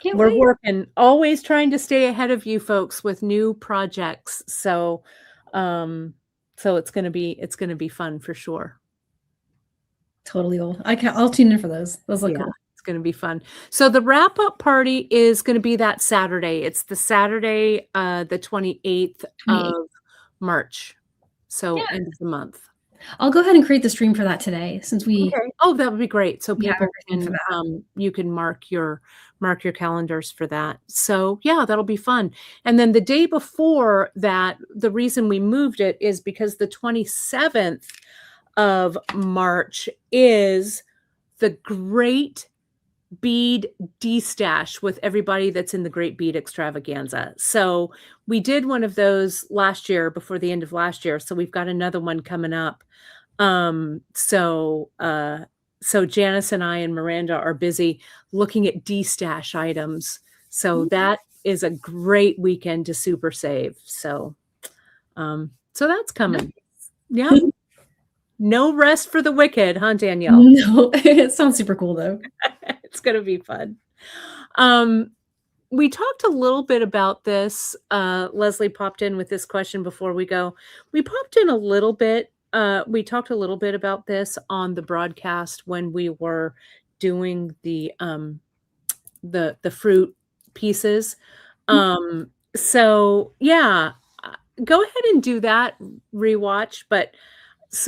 Speaker 1: we're working, always trying to stay ahead of you folks with new projects. So it's gonna be fun for sure.
Speaker 2: Totally old. I'll tune in for those. Those look cool.
Speaker 1: It's going to be fun. So the wrap up party is going to be that Saturday. It's the Saturday, the 28th of March. So end of the month.
Speaker 2: I'll go ahead and create the stream for that today, since we.
Speaker 1: Okay. Oh, that would be great. So people can, you can mark your calendars for that. So yeah, that'll be fun. And then the day before that, the reason we moved it is because the 27th of March is the Great Bead D-Stash with everybody that's in the Great Bead Extravaganza. So we did one of those last year before the end of last year. So we've got another one coming up. So Janice and I and Miranda are busy looking at D-Stash items. So that is a great weekend to super save. So that's coming. Yeah. No rest for the wicked, huh, Danielle?
Speaker 2: No, it sounds super cool though.
Speaker 1: It's going to be fun. We talked a little bit about this. Leslie popped in with this question before we go. We popped in a little bit. We talked a little bit about this on the broadcast when we were doing the fruit pieces. So yeah, go ahead and do that rewatch. But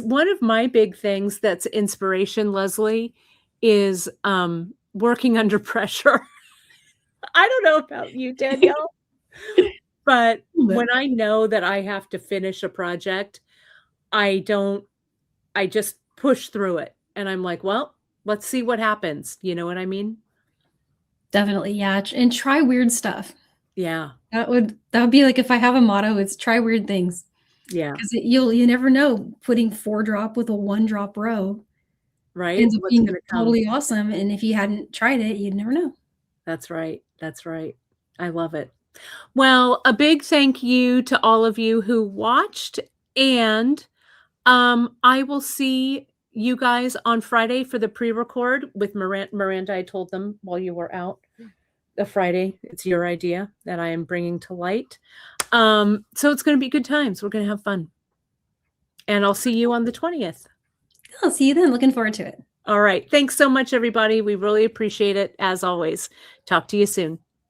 Speaker 1: one of my big things that's inspiration, Leslie, is working under pressure. I don't know about you, Danielle, but when I know that I have to finish a project, I just push through it. And I'm like, well, let's see what happens. You know what I mean?
Speaker 2: Definitely. Yeah. And try weird stuff.
Speaker 1: Yeah.
Speaker 2: That would be like, if I have a motto, it's try weird things.
Speaker 1: Yeah.
Speaker 2: Because you never know, putting 4-drop with a 1-drop row.
Speaker 1: Right.
Speaker 2: Ends up being totally awesome. And if you hadn't tried it, you'd never know.
Speaker 1: That's right. That's right. I love it. Well, a big thank you to all of you who watched, and I will see you guys on Friday for the pre-record with Miranda. I told them while you were out, the Friday, it's your idea that I am bringing to light. So it's going to be good times. We're going to have fun. And I'll see you on the 20th.
Speaker 2: I'll see you then. Looking forward to it.
Speaker 1: All right. Thanks so much, everybody. We really appreciate it, as always. Talk to you soon.